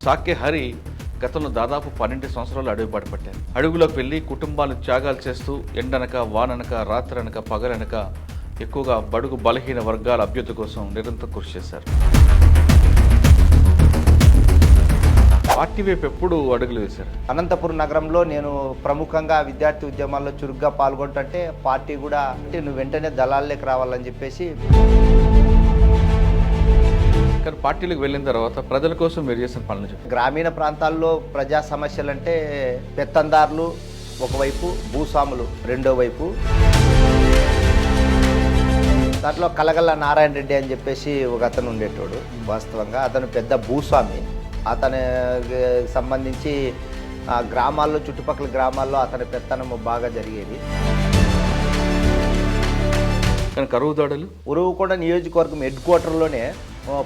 సాకే హరి గతంలో దాదాపు 12 సంవత్సరాలు అడుగుబాటు పట్టారు. అడుగులోకి వెళ్ళి కుటుంబాలు త్యాగాలు చేస్తూ ఎండనక వాననక రాత్రనక పగలనక ఎక్కువగా బడుగు బలహీన వర్గాల అభ్యున్నతి కోసం నిరంతరం కృషి చేశారు. పార్టీ వైపు ఎప్పుడు అడుగులు వేశారు? అనంతపురం నగరంలో నేను ప్రముఖంగా విద్యార్థి ఉద్యమాల్లో చురుగ్గా పాల్గొంటుంటే పార్టీ కూడా నువ్వు వెంటనే దళాల్లోకి రావాలని చెప్పేసి. కానీ పార్టీలకు వెళ్ళిన తర్వాత ప్రజల కోసం మీరు చేసిన పనులు చెప్పండి. గ్రామీణ ప్రాంతాల్లో ప్రజా సమస్యలు అంటే పెత్తందారులు ఒకవైపు, భూస్వాములు రెండో వైపు. దాంట్లో కలగల్ల నారాయణ రెడ్డి అని చెప్పేసి ఒక అతను ఉండేటోడు. వాస్తవంగా అతను పెద్ద భూస్వామి. అతనికి సంబంధించి గ్రామాల్లో, చుట్టుపక్కల గ్రామాల్లో అతని పెత్తనము బాగా జరిగేది. కానీ కరువు దాడులు ఉరువుకొండ నియోజకవర్గం హెడ్ క్వార్టర్లోనే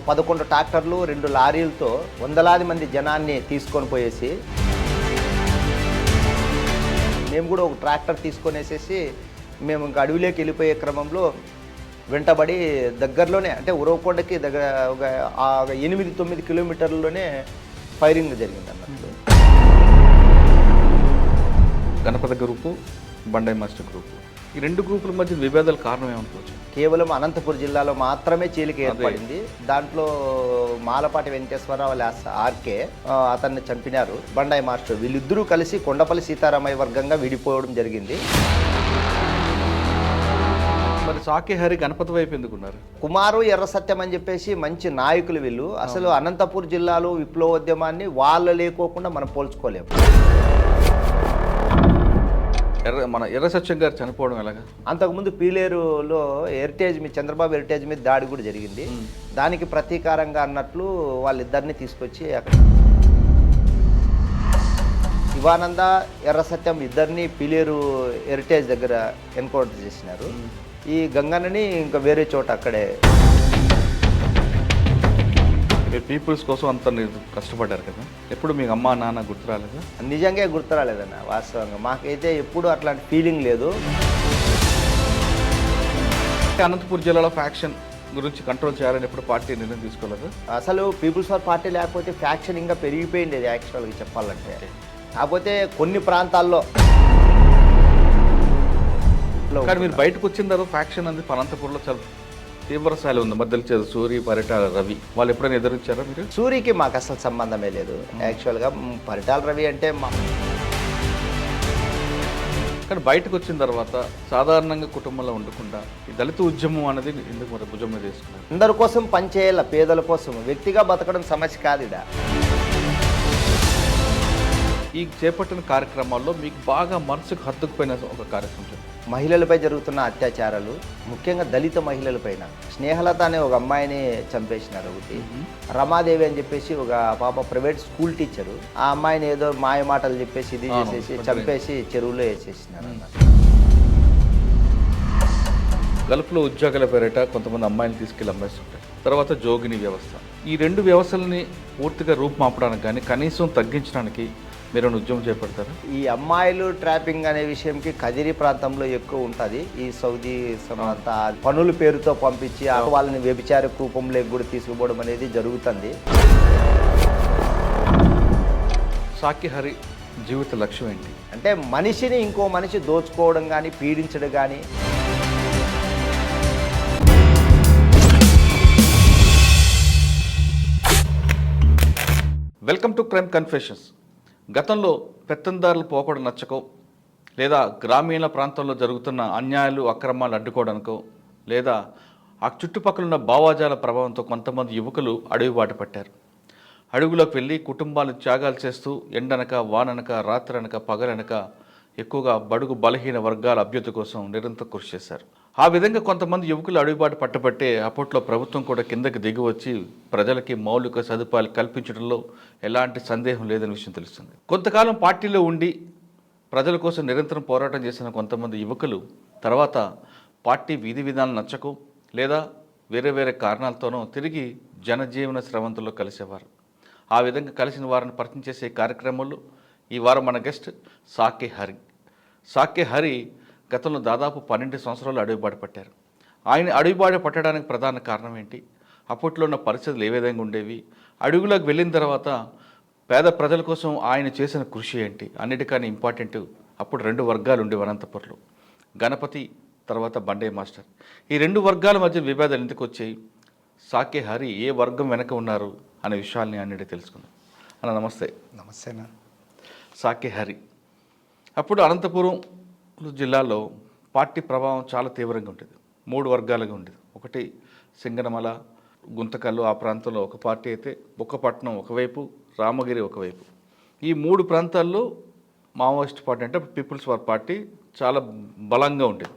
11 ట్రాక్టర్లు 2 లారీలతో వందలాది మంది జనాన్ని తీసుకొని పోయేసి, మేము కూడా ఒక ట్రాక్టర్ తీసుకొని వేసేసి మేము ఇంకా అడవిలోకి వెళ్ళిపోయే క్రమంలో వెంటబడి దగ్గరలోనే, అంటే ఉరవకొండకి దగ్గర ఒక 8-9 కిలోమీటర్లలోనే ఫైరింగ్ జరిగింది అన్నట్లు. గణపతి గ్రూపు, బండాయి మాస్టర్ గ్రూపు, ఈ 2 గ్రూపుల మధ్య విభేదాల కారణం ఏమనుకోవచ్చు? కేవలం అనంతపురం జిల్లాలో మాత్రమే చీలిక ఏర్పడింది. దాంట్లో మాలపాటి వెంకటేశ్వరరావు ఆర్కే అతన్ని చంపినారు. బండాయి మాస్టర్ వీళ్ళిద్దరూ కలిసి కొండపల్లి సీతారామయ్య వర్గంగా విడిపోవడం జరిగింది. మరి సాకే హరి గణపతి వైపు ఎందుకున్నారు? కుమారు ఎర్ర సత్యం అని చెప్పేసి మంచి నాయకులు వీళ్ళు. అసలు అనంతపురం జిల్లాలో విప్లవోద్యమాన్ని వాళ్ళు లేకోకుండా మనం పోల్చుకోలేము. మన ఎర్ర సత్యం గారు చనిపోవడం ఎలాగా? అంతకుముందు పీలేరులో చంద్రబాబు హెరిటేజ్ మీద దాడి కూడా జరిగింది. దానికి ప్రతీకారంగా అన్నట్లు వాళ్ళిద్దరిని తీసుకొచ్చి అక్కడ శివానంద, ఎర్ర సత్యం ఇద్దరిని పీలేరు హెరిటేజ్ దగ్గర ఎన్కౌంటర్ చేసినారు. ఈ గంగన్నని ఇంకా వేరే చోట అక్కడే. పీపుల్స్ కోసం అంత కష్టపడ్డారు కదా, ఎప్పుడు మీకు అమ్మా నాన్న గుర్తు రాలేదా? నిజంగా గుర్తు రాలేదన్న. వాస్తవంగా మాకైతే ఎప్పుడు అట్లాంటి ఫీలింగ్ లేదు. అనంతపురం జిల్లాలో ఫ్యాక్షన్ గురించి కంట్రోల్ చేయాలని ఎప్పుడు పార్టీ నిర్ణయం తీసుకోలేదు. అసలు పీపుల్స్ ఫర్ పార్టీ లేకపోతే ఫ్యాక్షన్ ఇంకా పెరిగిపోయింది యాక్చువల్గా చెప్పాలంటే. కాకపోతే కొన్ని ప్రాంతాల్లో. కానీ మీరు బయటకు వచ్చిన తర్వాత ఫ్యాక్షన్ అనేది అనంతపురంలో చాలా తీవ్ర స్థాయిలో ఉంది. మధ్యలో సూరి, పరిటాల రవి వాళ్ళు ఎప్పుడైనా ఎదురించారా మీరు? సూరికి మాకు అసలు సంబంధమే లేదు యాక్చువల్గా. పరిటాల రవి అంటే కానీ బయటకు వచ్చిన తర్వాత సాధారణంగా కుటుంబంలో ఉండకుండా ఈ దళిత ఉద్యమం అనేది ఎందుకు మరి భుజం మీద తీసుకున్నారు? అందరి కోసం పనిచేయాల, పేదల కోసం. వ్యక్తిగా బతకడం సమస్య కాదు ఇడ. ఈ చేపట్టిన కార్యక్రమాల్లో మీకు బాగా మనసుకు హత్తుకుపోయిన ఒక కార్యక్రమం చెప్పండి. మహిళలపై జరుగుతున్న అత్యాచారాలు, ముఖ్యంగా దళిత మహిళలపైన. స్నేహలత అనే ఒక అమ్మాయిని చంపేసినారు. ఒకటి రమాదేవి అని చెప్పేసి ఒక పాప ప్రైవేట్ స్కూల్ టీచరు. ఆ అమ్మాయిని ఏదో మాయ మాటలు చెప్పేసి ఇది చేసేసి చంపేసి చెరువులో వేసేసినారు. గల్ఫ్లో ఉద్యోగాల పేరిట కొంతమంది అమ్మాయిని తీసుకెళ్ళి అమ్మేస్తుంటారు. తర్వాత జోగిని వ్యవస్థ. ఈ 2 వ్యవస్థలని పూర్తిగా రూపుమాపడానికి కానీ కనీసం తగ్గించడానికి మీరు ఉద్యమం చేపడతారు? ఈ అమ్మాయిలు ట్రాపింగ్ అనే విషయంకి కదిరి ప్రాంతంలో ఎక్కువ ఉంటుంది. ఈ సౌదీ అంతా పనుల పేరుతో పంపించి వాళ్ళని వ్యభిచార రూపంలోకి కూడా తీసుకుపోవడం అనేది జరుగుతుంది. సాకే హరి జీవిత లక్ష్యం ఏంటి? అంటే మనిషిని ఇంకో మనిషి దోచుకోవడం కానీ, పీడించడం కానీ. Welcome to crime confessions. గతంలో పెత్తందారులు పోకూడదు నచ్చకో, లేదా గ్రామీణ ప్రాంతంలో జరుగుతున్న అన్యాయాలు అక్రమాలు అడ్డుకోవడానికో, లేదా ఆ చుట్టుపక్కల ఉన్న భావాజాల ప్రభావంతో కొంతమంది యువకులు అడవి బాట పట్టారు. అడవులోకి వెళ్ళి కుటుంబాలు త్యాగాలు చేస్తూ ఎండనక వాననక రాత్రనక పగలనక ఎక్కువగా బడుగు బలహీన వర్గాల అభ్యున్నతి కోసం నిరంతరం కృషి చేశారు. ఆ విధంగా కొంతమంది యువకులు అడుగుబాటు పట్టబట్టే అప్పట్లో ప్రభుత్వం కూడా కిందకి దిగి వచ్చి ప్రజలకి మౌలిక సదుపాయాలు కల్పించడంలో ఎలాంటి సందేహం లేదని విషయం తెలుస్తుంది. కొంతకాలం పార్టీలో ఉండి ప్రజల కోసం నిరంతరం పోరాటం చేసిన కొంతమంది యువకులు తర్వాత పార్టీ విధి విధానాలు నచ్చకు, లేదా వేరే వేరే కారణాలతోనో తిరిగి జనజీవన స్రవంతుల్లో కలిసేవారు. ఆ విధంగా కలిసిన వారిని పరిచయం చేసే కార్యక్రమంలో ఈ వారం మన గెస్ట్ సాకే హరి. సాకే హరి గతంలో దాదాపు 12 సంవత్సరాలు అడుగుబాటు పట్టారు. ఆయన అడుగుబాటు పట్టడానికి ప్రధాన కారణం ఏంటి? అప్పట్లో ఉన్న పరిస్థితులు ఏ విధంగా ఉండేవి? అడుగులోకి వెళ్ళిన తర్వాత పేద ప్రజల కోసం ఆయన చేసిన కృషి ఏంటి, అన్నిటికన్నా ఇంపార్టెంట్. అప్పుడు 2 వర్గాలు ఉండేవి అనంతపురంలో, గణపతి తర్వాత బండే మాస్టర్. ఈ 2 వర్గాల మధ్య విభేదాలు ఎందుకు వచ్చాయి, సాకే హరి ఏ వర్గం వెనక ఉన్నారు అనే విషయాల్ని అన్నిటి తెలుసుకుందాం. అన్న నమస్తే. నమస్తేనా. సాకే హరి అప్పుడు అనంతపురం జిల్లాలో పార్టీ ప్రభావం చాలా తీవ్రంగా ఉంటుంది. 3 వర్గాలుగా ఉండేది. ఒకటి సింగనమల, గుంతకల్లు ఆ ప్రాంతంలో ఒక పార్టీ అయితే, బుక్కపట్నం ఒకవైపు, రామగిరి ఒకవైపు. ఈ 3 ప్రాంతాల్లో మావోయిస్ట్ పార్టీ అంటే పీపుల్స్ వార్ పార్టీ చాలా బలంగా ఉండేది.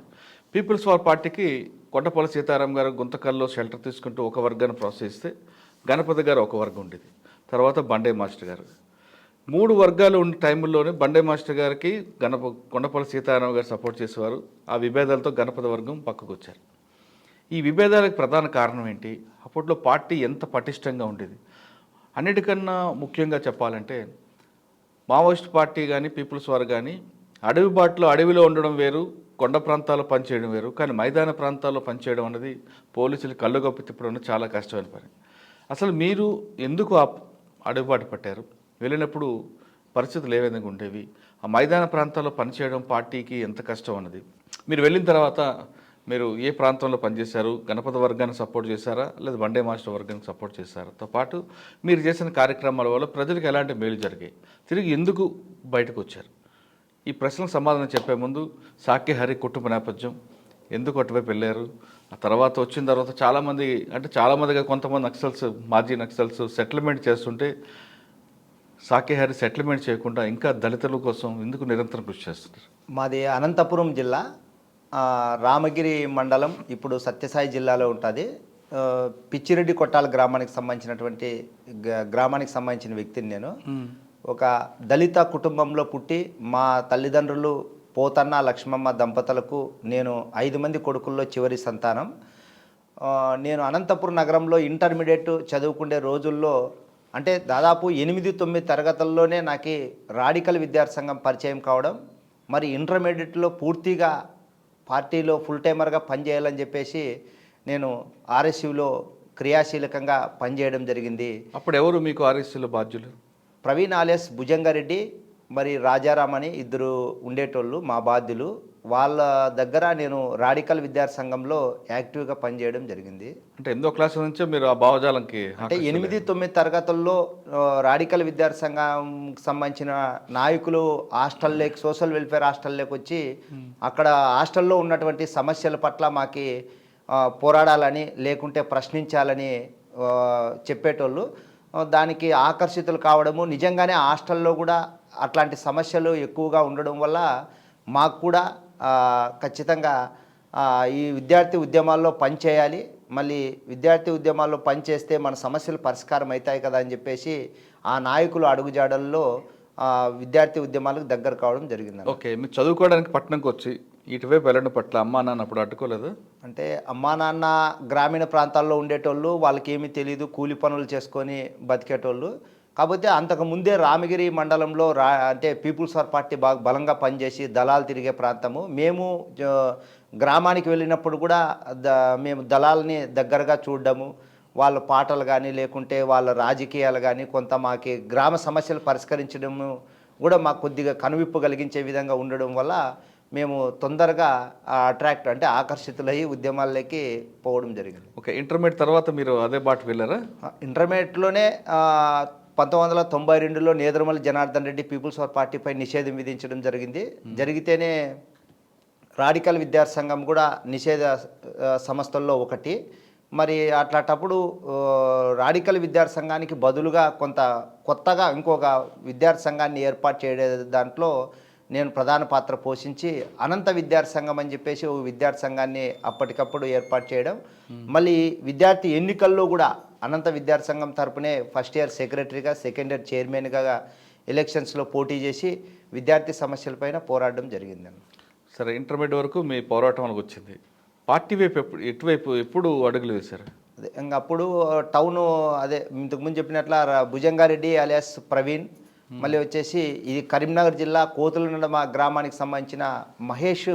పీపుల్స్ వార్ పార్టీకి కొండపల్లి సీతారాం గారు గుంతకల్లో షెల్టర్ తీసుకుంటూ ఒక వర్గాన్ని ప్రోత్సహిస్తే, గణపతి గారు ఒక వర్గం ఉండేది, తర్వాత బండే మాస్టర్ గారు. 3 వర్గాలు ఉన్న టైంలోనే బండే మాస్టర్ గారికి కొండపల్లి సీతారాం గారు సపోర్ట్ చేసేవారు. ఆ విభేదాలతో గణపతి వర్గం పక్కకు వచ్చారు. ఈ విభేదాలకు ప్రధాన కారణం ఏంటి, అప్పట్లో పార్టీ ఎంత పటిష్టంగా ఉండేది? అన్నిటికన్నా ముఖ్యంగా చెప్పాలంటే మావోయిస్ట్ పార్టీ కానీ పీపుల్స్ వారు కానీ అడవిలో ఉండడం వేరు, కొండ ప్రాంతాల్లో పనిచేయడం వేరు. కానీ మైదాన ప్రాంతాల్లో పనిచేయడం అనేది పోలీసులు కళ్ళుగప్పి తిప్పడం చాలా కష్టమైన పని. అసలు మీరు ఎందుకు అడవిబాటు పట్టారు? వెళ్ళినప్పుడు పరిస్థితులు ఏ విధంగా ఉండేవి? ఆ మైదాన ప్రాంతాల్లో పనిచేయడం పార్టీకి ఎంత కష్టం అన్నది, మీరు వెళ్ళిన తర్వాత మీరు ఏ ప్రాంతంలో పనిచేశారు? గణపతి వర్గాన్ని సపోర్ట్ చేశారా, లేదా బండే మాస్టర్ వర్గానికి సపోర్ట్ చేశారాతో పాటు మీరు చేసిన కార్యక్రమాల వల్ల ప్రజలకు ఎలాంటి మేలు జరిగాయి, తిరిగి ఎందుకు బయటకు వచ్చారు? ఈ ప్రశ్నలకు సమాధానం చెప్పే ముందు సాకే హరి కుటుంబ నేపథ్యం, ఎందుకు అటువైపు వెళ్ళారు, ఆ తర్వాత వచ్చిన తర్వాత చాలామందిగా కొంతమంది నక్సల్స్, మాజీ నక్సల్స్ సెటిల్మెంట్ చేస్తుంటే సాకే హరి సెటిల్మెంట్ చేయకుండా ఇంకా దళితుల కోసం ఎందుకు నిరంతరం కృషి చేస్తున్నారు? మాది అనంతపురం జిల్లా, రామగిరి మండలం, ఇప్పుడు సత్యసాయి జిల్లాలో ఉంటుంది. పిచ్చిరెడ్డి కొట్టాల గ్రామానికి సంబంధించిన వ్యక్తిని నేను. ఒక దళిత కుటుంబంలో పుట్టి, మా తల్లిదండ్రులు పోతన్న లక్ష్మమ్మ దంపతులకు నేను 5 మంది కొడుకుల్లో చివరి సంతానం. నేను అనంతపురం నగరంలో ఇంటర్మీడియట్ చదువుకునే రోజుల్లో, అంటే దాదాపు 8-9 తరగతుల్లోనే నాకు రాడికల్ విద్యార్థి సంఘం పరిచయం కావడం, మరి ఇంటర్మీడియట్లో పూర్తిగా పార్టీలో ఫుల్ టైమర్గా పనిచేయాలని చెప్పేసి నేను ఆర్ఎస్యూలో క్రియాశీలకంగా పనిచేయడం జరిగింది. అప్పుడు ఎవరు మీకు ఆర్ఎస్యూలో బాధ్యులు? ప్రవీణ్ ఆలియాస్ భుజంగారెడ్డి, మరి రాజారాం అని 2 ఉండేటోళ్ళు మా బాధ్యులు. వాళ్ళ దగ్గర నేను రాడికల్ విద్యార్థి సంఘంలో యాక్టివ్గా పనిచేయడం జరిగింది. అంటే 8వ క్లాస్ నుంచే మీరు ఆ భావజాలంకి, అంటే 8-9 తరగతుల్లో రాడికల్ విద్యార్థి సంఘంకి సంబంధించిన నాయకులు హాస్టల్లోకి, సోషల్ వెల్ఫేర్ హాస్టల్లోకి వచ్చి అక్కడ హాస్టల్లో ఉన్నటువంటి సమస్యల పట్ల మాకి పోరాడాలని, లేకుంటే ప్రశ్నించాలని చెప్పేటోళ్ళు. దానికి ఆకర్షితులు కావడము, నిజంగానే హాస్టల్లో కూడా అట్లాంటి సమస్యలు ఎక్కువగా ఉండడం వల్ల మాకు కూడా ఖచ్చితంగా ఈ విద్యార్థి ఉద్యమాల్లో పనిచేయాలి, మళ్ళీ విద్యార్థి ఉద్యమాల్లో పనిచేస్తే మన సమస్యలు పరిష్కారం అవుతాయి కదా అని చెప్పేసి ఆ నాయకులు అడుగుజాడల్లో విద్యార్థి ఉద్యమాలకు దగ్గర కావడం జరిగింది. ఓకే, మీరు చదువుకోవడానికి పట్టణంకి వచ్చి ఇటువైపు వెళ్ళడం పట్ల అమ్మా నాన్న అప్పుడు అడ్డుకోలేదు? అంటే అమ్మా నాన్న గ్రామీణ ప్రాంతాల్లో ఉండేటోళ్ళు, వాళ్ళకి ఏమీ తెలియదు, కూలి పనులు చేసుకొని బతికేటోళ్ళు. కాకపోతే అంతకుముందే రామగిరి మండలంలో అంటే పీపుల్స్ వార్ పార్టీ బాగా బలంగా పనిచేసి దళాలు తిరిగే ప్రాంతము. మేము గ్రామానికి వెళ్ళినప్పుడు కూడా మేము దళాలని దగ్గరగా చూడడము, వాళ్ళ పాటలు కానీ లేకుంటే వాళ్ళ రాజకీయాలు కానీ కొంత మాకి గ్రామ సమస్యలు పరిష్కరించడము కూడా మాకు కొద్దిగా కనువిప్పు కలిగించే విధంగా ఉండడం వల్ల మేము తొందరగా అంటే ఆకర్షితులయ్యి ఉద్యమాల్లోకి పోవడం జరిగింది. ఓకే, ఇంటర్మీడియట్ తర్వాత మీరు అదే బాట వెళ్ళారా? ఇంటర్మీడియట్లోనే 1992లో నేదురుమల్లి జనార్దన్ రెడ్డి పీపుల్స్ వార్ పార్టీపై నిషేధం విధించడం జరిగితేనే రాడికల్ విద్యార్థి సంఘం కూడా నిషేధ సంస్థల్లో ఒకటి. మరి అట్లాంటప్పుడు రాడికల్ విద్యార్థి సంఘానికి బదులుగా కొత్తగా ఇంకొక విద్యార్థి సంఘాన్ని ఏర్పాటు చేయడే దాంట్లో నేను ప్రధాన పాత్ర పోషించి అనంత విద్యార్థి సంఘం అని చెప్పేసి ఒక విద్యార్థి సంఘాన్ని అప్పటికప్పుడు ఏర్పాటు చేయడం, మళ్ళీ విద్యార్థి ఎన్నికల్లో కూడా అనంత విద్యార్థి సంఘం తరపునే ఫస్ట్ ఇయర్ సెక్రటరీగా, సెకండ్ ఇయర్ చైర్మన్గా ఎలక్షన్స్లో పోటీ చేసి విద్యార్థి సమస్యలపైన పోరాడడం జరిగింది. సరే, ఇంటర్మీడియట్ వరకు మీ పోరాటంలోకి వచ్చింది. పార్టీ వైపు ఎప్పుడు అడుగులు వేశారు? అదే ఇంకా అప్పుడు టౌను, అదే ఇంతకుముందు చెప్పినట్ల భుజంగారెడ్డి అలియాస్ ప్రవీణ్, మళ్ళీ వచ్చేసి ఇది కరీంనగర్ జిల్లా కోతులనడమ గ్రామానికి సంబంధించిన మహేష్,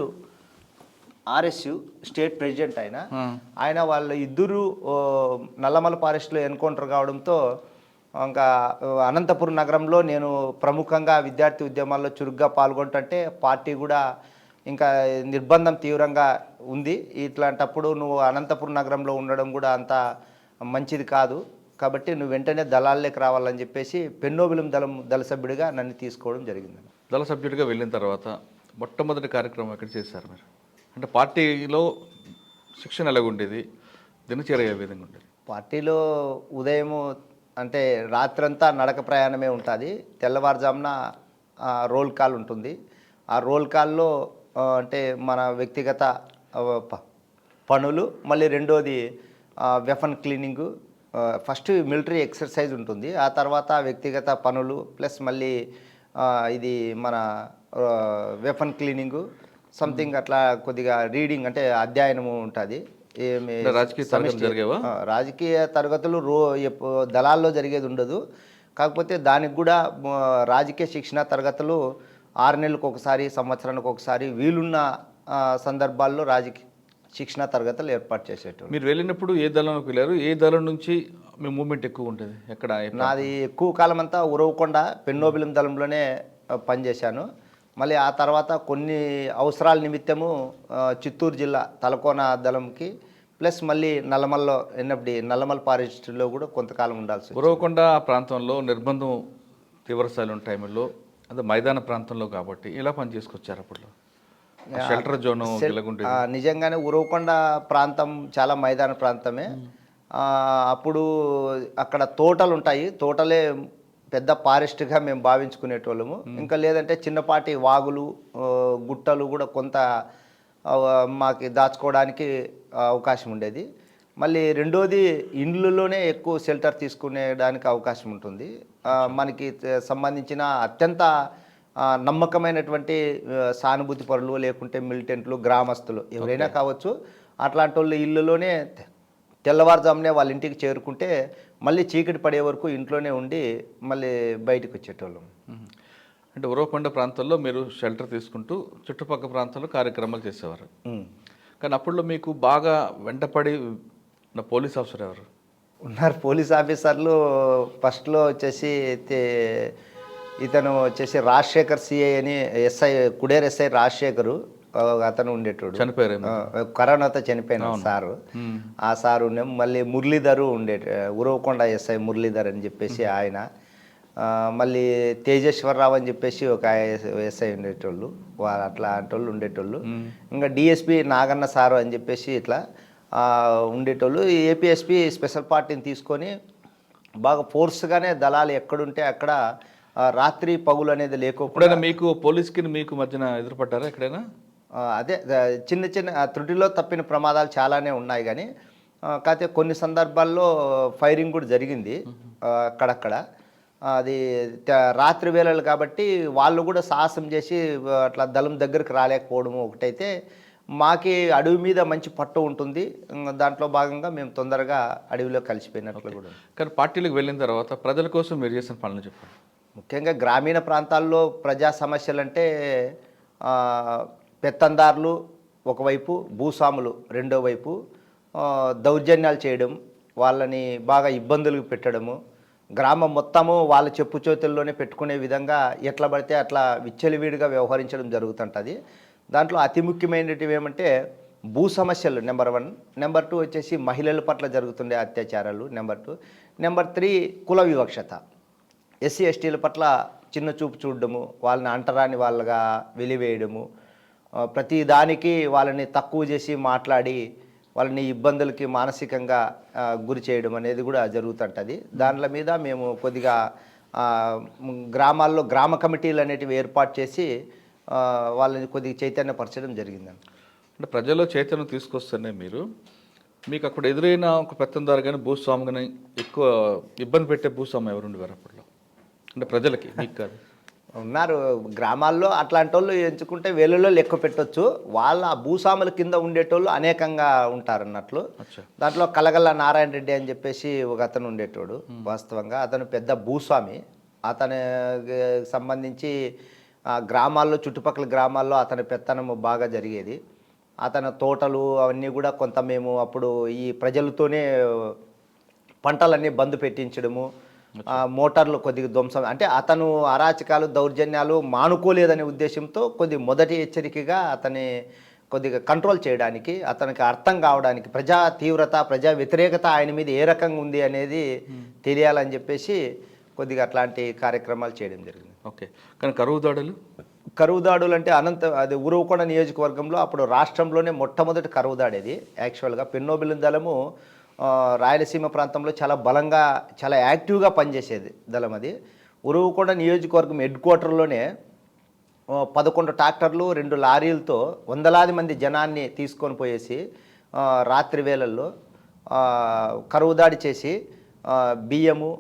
ఆర్ఎస్యు స్టేట్ ప్రెసిడెంట్ ఆయన. వాళ్ళు 2 నల్లమల ఫారెస్ట్లో ఎన్కౌంటర్ కావడంతో ఇంకా అనంతపురం నగరంలో నేను ప్రముఖంగా విద్యార్థి ఉద్యమాల్లో చురుగ్గా పాల్గొంటుంటే పార్టీ కూడా ఇంకా నిర్బంధం తీవ్రంగా ఉంది. ఇట్లాంటప్పుడు నువ్వు అనంతపురం నగరంలో ఉండడం కూడా అంత మంచిది కాదు, కాబట్టి నువ్వు వెంటనే దళాల్లోకి రావాలని చెప్పేసి పెన్నోబిలం దళ సభ్యుడిగా నన్ను తీసుకోవడం జరిగింది. దళ సభ్యుడిగా వెళ్ళిన తర్వాత మొట్టమొదటి కార్యక్రమం ఎక్కడ చేశారు మీరు? అంటే పార్టీలో శిక్షణ ఎలాగుండేది, దినచర్య ఏ విధంగా ఉండేది? పార్టీలో ఉదయము అంటే రాత్రంతా నడక ప్రయాణమే ఉంటుంది. తెల్లవారుజామున రోల్ కాల్ ఉంటుంది. ఆ రోల్ కాల్లో అంటే మన వ్యక్తిగత పనులు, మళ్ళీ రెండోది వెఫన్ క్లీనింగు, ఫస్ట్ మిలిటరీ ఎక్సర్సైజ్ ఉంటుంది, ఆ తర్వాత వ్యక్తిగత పనులు ప్లస్ మళ్ళీ ఇది మన వెఫన్ క్లీనింగు సంథింగ్ అట్లా కొద్దిగా రీడింగ్ అంటే అధ్యయనము ఉంటుంది. రాజకీయ తరగతులు జరిగేవా? రాజకీయ తరగతులు దళాల్లో జరిగేది ఉండదు. కాకపోతే దానికి కూడా రాజకీయ శిక్షణ తరగతులు 6 నెలలకు ఒకసారి, సంవత్సరానికి ఒకసారి వీలున్న సందర్భాల్లో రాజకీయ శిక్షణ తరగతులు ఏర్పాటు చేసేటప్పుడు. మీరు వెళ్ళినప్పుడు ఏ దళంలోకి వెళ్ళారు? ఏ దళం నుంచి మీ మూమెంట్ ఎక్కువ ఉంటుంది? ఎక్కడ? నాది ఎక్కువ కాలం అంతా ఉరవకొండ పెన్నోబిలం దళంలోనే పనిచేశాను. మళ్ళీ ఆ తర్వాత కొన్ని అవసరాల నిమిత్తము చిత్తూరు జిల్లా తలకోన దళంకి ప్లస్ మళ్ళీ నల్లమల్లో ఎన్ఎఫ్డి నల్లమల్ ఫారెస్ట్లో కూడా కొంతకాలం ఉండాల్సి. ఉరవకొండ ప్రాంతంలో నిర్బంధం తీవ్రస్థాయిలో ఉన్న టైంలో అదే మైదాన ప్రాంతంలో కాబట్టి ఇలా పని చేసుకొచ్చారు అప్పుడు? షెల్టర్ జోన్ నిజంగానే ఉరవకొండ ప్రాంతం చాలా మైదాన ప్రాంతమే. అప్పుడు అక్కడ తోటలు ఉంటాయి, తోటలే పెద్ద ఫారెస్ట్గా మేము భావించుకునేటోళ్ళము. ఇంకా లేదంటే చిన్నపాటి వాగులు గుట్టలు కూడా కొంత మాకు దాచుకోవడానికి అవకాశం ఉండేది. మళ్ళీ రెండోది ఇండ్లలోనే ఎక్కువ షెల్టర్ తీసుకునేడానికి అవకాశం ఉంటుంది. మనకి సంబంధించిన అత్యంత నమ్మకమైనటువంటి సానుభూతి పరులు లేకుంటే మిలిటెంట్లు గ్రామస్తులు ఎవరైనా కావచ్చు, అట్లాంటి వాళ్ళు ఇళ్ళలోనే తెల్లవారుజామునే వాళ్ళ ఇంటికి చేరుకుంటే మళ్ళీ చీకటి పడే వరకు ఇంట్లోనే ఉండి మళ్ళీ బయటకు వచ్చేటోళ్ళం. అంటే ఉరవకొండ ప్రాంతాల్లో మీరు షెల్టర్ తీసుకుంటూ చుట్టుపక్కల ప్రాంతాల్లో కార్యక్రమాలు చేసేవారు. కానీ అప్పుడులో మీకు బాగా వెంటపడి పోలీస్ ఆఫీసర్ ఎవరు ఉన్నారు? పోలీస్ ఆఫీసర్లు ఫస్ట్లో వచ్చేసి ఇతను వచ్చేసి రాజశేఖర్ సిఐ అని ఎస్ఐ, కుడేరు ఎస్ఐ రాజశేఖరు అతను ఉండేటోడు. చనిపోయారు, కరోనాతో చనిపోయిన సారు. ఆ సారు మళ్ళీ మురళీధరు ఉరవకొండ ఎస్ఐ మురళీధర్ అని చెప్పేసి ఆయన. మళ్ళీ తేజేశ్వరరావు అని చెప్పేసి ఒక ఎస్ఐ ఉండేటోళ్ళు, అట్లాంటి వాళ్ళు ఉండేటోళ్ళు. ఇంకా డిఎస్పి నాగన్న సారు అని చెప్పేసి ఇట్లా ఉండేటోళ్ళు. ఏపీఎస్పి స్పెషల్ పార్టీని తీసుకొని బాగా ఫోర్స్గానే దళాలు ఎక్కడుంటే అక్కడ రాత్రి పగులు అనేది లేకపోతే. మీకు పోలీస్కి మీకు మధ్యన ఎదురుపడ్డారా ఎక్కడైనా? అదే చిన్న చిన్న త్రుటిలో తప్పిన ప్రమాదాలు చాలానే ఉన్నాయి, కానీ కాకపోతే కొన్ని సందర్భాల్లో ఫైరింగ్ కూడా జరిగింది అక్కడక్కడ. అది రాత్రి వేళలు కాబట్టి వాళ్ళు కూడా సాహసం చేసి అట్లా దళం దగ్గరికి రాలేకపోవడం ఒకటైతే. మాకి అడవి మీద మంచి పట్టు ఉంటుంది, దాంట్లో భాగంగా మేము తొందరగా అడవిలో కలిసిపోయినట్లు కూడా. కానీ పార్టీలకు వెళ్ళిన తర్వాత ప్రజల కోసం మీరు చేసిన పనులు చెప్పండి. ముఖ్యంగా గ్రామీణ ప్రాంతాల్లో ప్రజా సమస్యలు అంటే పెత్తందారులు ఒకవైపు, భూస్వాములు రెండో వైపు దౌర్జన్యాలు చేయడం, వాళ్ళని బాగా ఇబ్బందులకు పెట్టడము, గ్రామం మొత్తము వాళ్ళ చెప్పు చేతుల్లోనే పెట్టుకునే విధంగా ఎట్లా పడితే అట్లా విచ్చలవిడిగా వ్యవహరించడం జరుగుతుంటుంది. దాంట్లో అతి ముఖ్యమైనటివి ఏమంటే భూ సమస్యలు నెంబర్ 1, నెంబర్ 2 వచ్చేసి మహిళల పట్ల జరుగుతుండే అత్యాచారాలు నెంబర్ 2, నెంబర్ 3 కుల వివక్షత. ఎస్సీ ఎస్టీల పట్ల చిన్న చూపు చూడడము, వాళ్ళని అంటరాని వాళ్ళగా వెలివేయడము, ప్రతి దానికి వాళ్ళని తక్కువ చేసి మాట్లాడి వాళ్ళని ఇబ్బందులకి మానసికంగా గురి చేయడం అనేది కూడా జరుగుతుంటుంది. దానిల మీద మేము కొద్దిగా గ్రామాల్లో గ్రామ కమిటీలు అనేటివి ఏర్పాటు చేసి వాళ్ళని కొద్దిగా చైతన్యపరచడం జరిగిందండి. అంటే ప్రజల్లో చైతన్యం తీసుకొస్తేనే మీకు అక్కడ ఎదురైన ఒక పెత్తందారు కానీ భూస్వామి కానీ ఎక్కువ ఇబ్బంది పెట్టే భూస్వామి ఎవరు ఉండేవారు అప్పట్లో? అంటే ప్రజలకి, మీకు కాదు. ఉన్నారు గ్రామాల్లో అట్లాంటి వాళ్ళు ఎంచుకుంటే వేలలో లెక్క పెట్టవచ్చు. వాళ్ళ భూస్వాముల కింద ఉండేటోళ్ళు అనేకంగా ఉంటారు అన్నట్లు. దాంట్లో కలగల్ల నారాయణ రెడ్డి అని చెప్పేసి ఒక అతను ఉండేటోడు. వాస్తవంగా అతను పెద్ద భూస్వామి. అతని సంబంధించి గ్రామాల్లో, చుట్టుపక్కల గ్రామాల్లో అతని పెత్తనము బాగా జరిగేది. అతని తోటలు అవన్నీ కూడా కొంత మేము అప్పుడు ఈ ప్రజలతోనే పంటలన్నీ బంద్ పెట్టించడము, మోటార్లు కొద్దిగా ధ్వంసం, అంటే అతను అరాచకాలు దౌర్జన్యాలు మానుకోలేదనే ఉద్దేశంతో కొద్ది మొదటి హెచ్చరికగా అతని కొద్దిగా కంట్రోల్ చేయడానికి, అతనికి అర్థం కావడానికి ప్రజా తీవ్రత ప్రజా వ్యతిరేకత ఆయన మీద ఏ రకంగా ఉంది అనేది తెలియాలని చెప్పేసి కొద్దిగా అట్లాంటి కార్యక్రమాలు చేయడం జరిగింది. ఓకే. కానీ కరువు దాడులు కరువు అంటే అది ఉరవకొండ నియోజకవర్గంలో అప్పుడు రాష్ట్రంలోనే మొట్టమొదటి కరువు దాడి అది. యాక్చువల్గా పెన్నోబిల్లు దళము రాయలసీమ ప్రాంతంలో చాలా బలంగా చాలా యాక్టివ్గా పనిచేసేది దళం అది. ఉరవకొండ నియోజకవర్గం హెడ్ క్వార్టర్లోనే 11 ట్రాక్టర్లు 2 లారీలతో వందలాది మంది జనాన్ని తీసుకొని పోయేసి రాత్రి వేళల్లో కరువు దాడి చేసి బియ్యము,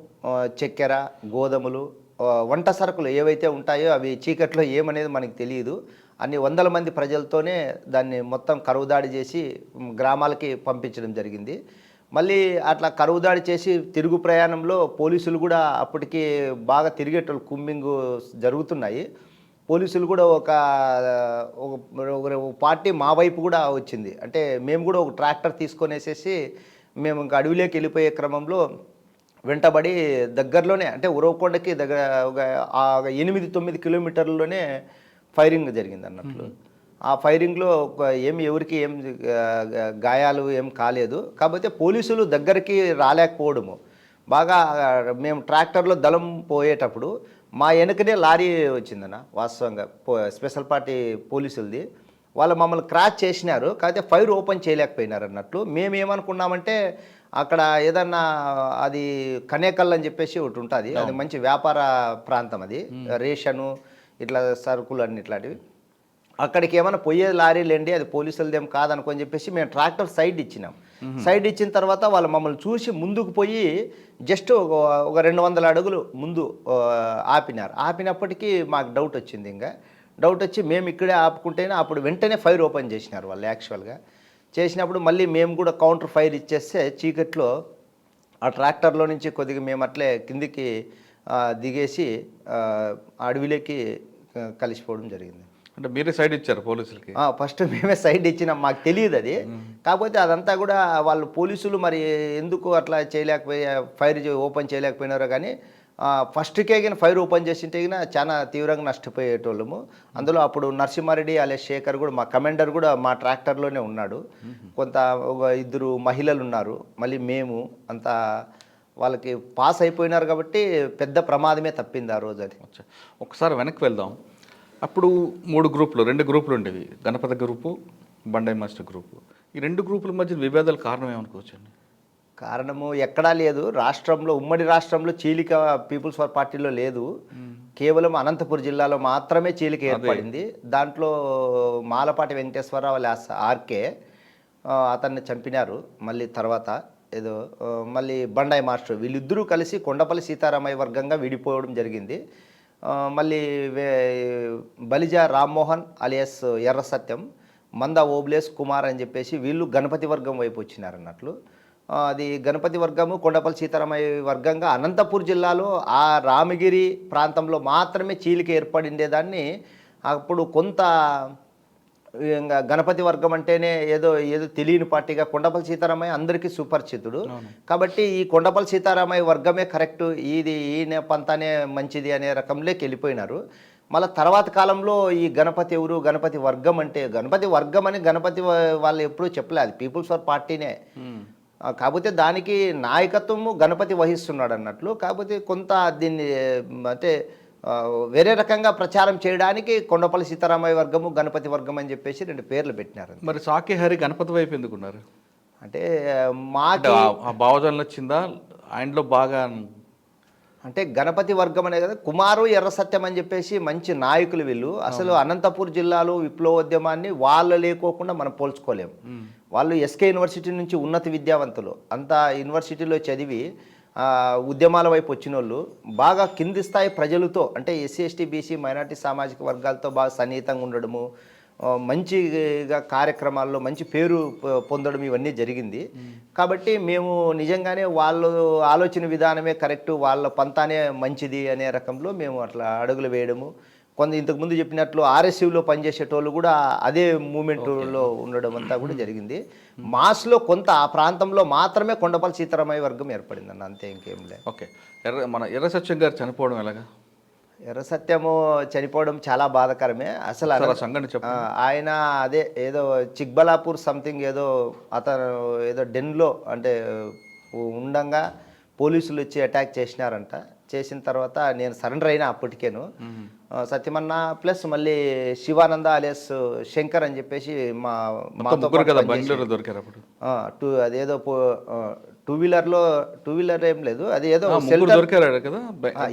చక్కెర, గోధుమలు, వంట సరుకులు ఏవైతే ఉంటాయో అవి చీకట్లో ఏమనేది మనకు తెలియదు, అన్ని వందల మంది ప్రజలతోనే దాన్ని మొత్తం కరువు దాడి చేసి గ్రామాలకి పంపించడం జరిగింది. మళ్ళీ అట్లా కరువు దాడి చేసి తిరుగు ప్రయాణంలో పోలీసులు కూడా అప్పటికి బాగా తిరిగేటోళ్ళు, కుమ్మింగు జరుగుతున్నాయి. పోలీసులు కూడా ఒక పార్టీ మా వైపు కూడా వచ్చింది. అంటే మేము కూడా ఒక ట్రాక్టర్ తీసుకొని వేసేసి మేము ఇంకా అడవిలోకి వెళ్ళిపోయే క్రమంలో వెంటబడి దగ్గరలోనే, అంటే ఉరవకొండకి దగ్గర ఒక 8-9 కిలోమీటర్లలోనే ఫైరింగ్ జరిగింది అన్నట్లు. ఆ ఫైరింగ్లో ఎవరికి ఏం గాయాలు ఏం కాలేదు. కాకపోతే పోలీసులు దగ్గరికి రాలేకపోవడము, బాగా మేము ట్రాక్టర్లో దళం పోయేటప్పుడు మా వెనుకనే లారీ వచ్చిందన్న, వాస్తవంగా స్పెషల్ పార్టీ పోలీసులది. వాళ్ళు మమ్మల్ని క్రాచ్ చేసినారు, కాకపోతే ఫైర్ ఓపెన్ చేయలేకపోయినారు అన్నట్లు. మేము ఏమనుకున్నామంటే అక్కడ ఏదన్నా అది కనేకల్ అని చెప్పేసి ఒకటి ఉంటుంది, అది మంచి వ్యాపార ప్రాంతం, అది రేషను ఇట్లా సరుకులు అన్ని ఇట్లాంటివి. అక్కడికి ఏమైనా పోయేది లారీలేండి, అది పోలీసులదేం కాదనుకొని చెప్పేసి మేము ట్రాక్టర్ సైడ్ ఇచ్చినాం. సైడ్ ఇచ్చిన తర్వాత వాళ్ళు మమ్మల్ని చూసి ముందుకు పోయి జస్ట్ ఒక 200 అడుగులు ముందు ఆపినారు. ఆపినప్పటికీ మాకు డౌట్ వచ్చింది. ఇంకా డౌట్ వచ్చి మేము ఇక్కడే ఆపుకుంటేనే అప్పుడు వెంటనే ఫైర్ ఓపెన్ చేసినారు వాళ్ళు. యాక్చువల్గా చేసినప్పుడు మళ్ళీ మేము కూడా కౌంటర్ ఫైర్ ఇచ్చేస్తే చీకట్లో ఆ ట్రాక్టర్లో నుంచి కొద్దిగా మేము అట్లే కిందికి దిగేసి అడవిలోకి కలిసిపోవడం జరిగింది. అంటే మీరే సైడ్ ఇచ్చారు పోలీసులకి? ఫస్ట్ మేమే సైడ్ ఇచ్చినాం, మాకు తెలియదు అది. కాకపోతే అదంతా కూడా వాళ్ళు పోలీసులు మరి ఎందుకు అట్లా ఫైర్ ఓపెన్ చేయలేకపోయినారో కానీ ఫస్ట్కే కానీ ఫైర్ ఓపెన్ చేసింటే కానీ చాలా తీవ్రంగా నష్టపోయేటోళ్ళము. అందులో అప్పుడు నరసింహారెడ్డి అలే శేఖర్ కూడా, మా కమాండర్ కూడా మా ట్రాక్టర్లోనే ఉన్నాడు. కొంత ఒక 2 మహిళలు ఉన్నారు, మళ్ళీ మేము అంతా వాళ్ళకి పాస్ అయిపోయినారు కాబట్టి పెద్ద ప్రమాదమే తప్పింది ఆ రోజు. అది ఒకసారి వెనక్కి వెళ్దాం. అప్పుడు 2 గ్రూపులు ఉండేవి, గణపతి గ్రూపు, బండాయి మాస్టర్ గ్రూపు. ఈ 2 గ్రూపుల మధ్య విభేదాలు కారణం ఏమనుకోవచ్చండి? కారణము ఎక్కడా లేదు. రాష్ట్రంలో, ఉమ్మడి రాష్ట్రంలో చీలిక పీపుల్స్ వార్ పార్టీలో లేదు. కేవలం అనంతపురం జిల్లాలో మాత్రమే చీలిక ఏర్పడింది. దాంట్లో మాలపాటి వెంకటేశ్వరరావు ఆర్కే అతన్ని చంపినారు. మళ్ళీ తర్వాత ఏదో మళ్ళీ బండాయి మాస్టర్, వీళ్ళిద్దరూ కలిసి కొండపల్లి సీతారామయ్య వర్గంగా విడిపోవడం జరిగింది. మళ్ళీ బలిజ రామ్మోహన్ అలియాస్ ఎర్ర సత్యం, మంద ఓబ్లేస్ కుమార్ అని చెప్పేసి వీళ్ళు గణపతి వర్గం వైపు వచ్చినారు అన్నట్లు. అది గణపతి వర్గము కొండపల్లి సీతారామయ్య వర్గంగా అనంతపూర్ జిల్లాలో ఆ రామగిరి ప్రాంతంలో మాత్రమే చీలిక ఏర్పడిండేదాన్ని. అప్పుడు కొంత గణపతి వర్గం అంటేనే ఏదో తెలియని పార్టీగా కొండపల్లి సీతారామయ్య అందరికీ సుపరిచితుడు. కాబట్టి ఈ కొండపల్లి సీతారామయ్య వర్గమే కరెక్టు, ఈయన పంతానే మంచిది అనే రకంలోకి వెళ్ళిపోయినారు. మళ్ళీ తర్వాత కాలంలో ఈ గణపతి ఎవరు, గణపతి వర్గం అంటే, గణపతి వర్గం అని గణపతి వాళ్ళు ఎప్పుడూ చెప్పలేదు, అది పీపుల్స్ వార్ పార్టీనే. కాకపోతే దానికి నాయకత్వము గణపతి వహిస్తున్నాడు అన్నట్లు. కాకపోతే కొంత దీన్ని అంటే వేరే రకంగా ప్రచారం చేయడానికి కొండపల్లి సీతారామయ్య వర్గము, గణపతి వర్గం అని చెప్పేసి 2 పేర్లు పెట్టినారు. మరి సాకి హరి గణపతి వైపు ఎందుకున్నారు? అంటే మాకు భావజాలం వచ్చిందా ఆయనలో బాగా? అంటే గణపతి వర్గం అనే కదా, కుమారు ఎర్ర సత్యం అని చెప్పేసి మంచి నాయకులు వీళ్ళు. అసలు అనంతపూర్ జిల్లాలో విప్లవోద్యమాన్ని వాళ్ళు లేకోకుండా మనం పోల్చుకోలేము. వాళ్ళు ఎస్కే యూనివర్సిటీ నుంచి ఉన్నత విద్యావంతులు, అంతా యూనివర్సిటీలో చదివి ఉద్యమాల వైపు వచ్చిన వాళ్ళు, బాగా కింది స్థాయి ప్రజలతో అంటే ఎస్సీ ఎస్టీ బీసీ మైనార్టీ సామాజిక వర్గాలతో బాగా సన్నిహితంగా ఉండడము, మంచిగా కార్యక్రమాల్లో మంచి పేరు పొందడం ఇవన్నీ జరిగింది. కాబట్టి మేము నిజంగానే వాళ్ళు ఆలోచన విధానమే కరెక్టు, వాళ్ళ పంతానే మంచిది అనే రకంలో మేము అట్లా అడుగులు వేయడము, ఇంతకుముందు చెప్పినట్లు ఆర్ఎస్యూలో పనిచేసేటోళ్ళు కూడా అదే మూమెంట్లో ఉండడం అంతా కూడా జరిగింది. మాస్లో కొంత ఆ ప్రాంతంలో మాత్రమే కొండపల్లి సీతారామయ్య వర్గం ఏర్పడిందన్న, అంతే, ఇంకేం లేదు. ఓకే. మన ఎర్ర సత్యం గారు చనిపోవడం ఎలాగా? ఎర్ర సత్యము చనిపోవడం చాలా బాధాకరమే. అసలు సంఘటన చెప్పండి. ఆయన అదే ఏదో చిక్బలాపూర్ సంథింగ్ ఏదో అతను ఏదో డెన్లో అంటే ఉండంగా పోలీసులు వచ్చి అటాక్ చేసినారంట. చేసిన తర్వాత నేను సరెండర్ అయినా అప్పటికేను. సత్యమన్న ప్లస్ మళ్ళీ శివానంద అలియాస్ శంకర్ అని చెప్పేసి మాతో బెంగళూరు దొరికారు అప్పుడు. అదేదో టూ వీలర్ ఏం లేదు, అది ఏదో దొరికారు కదా,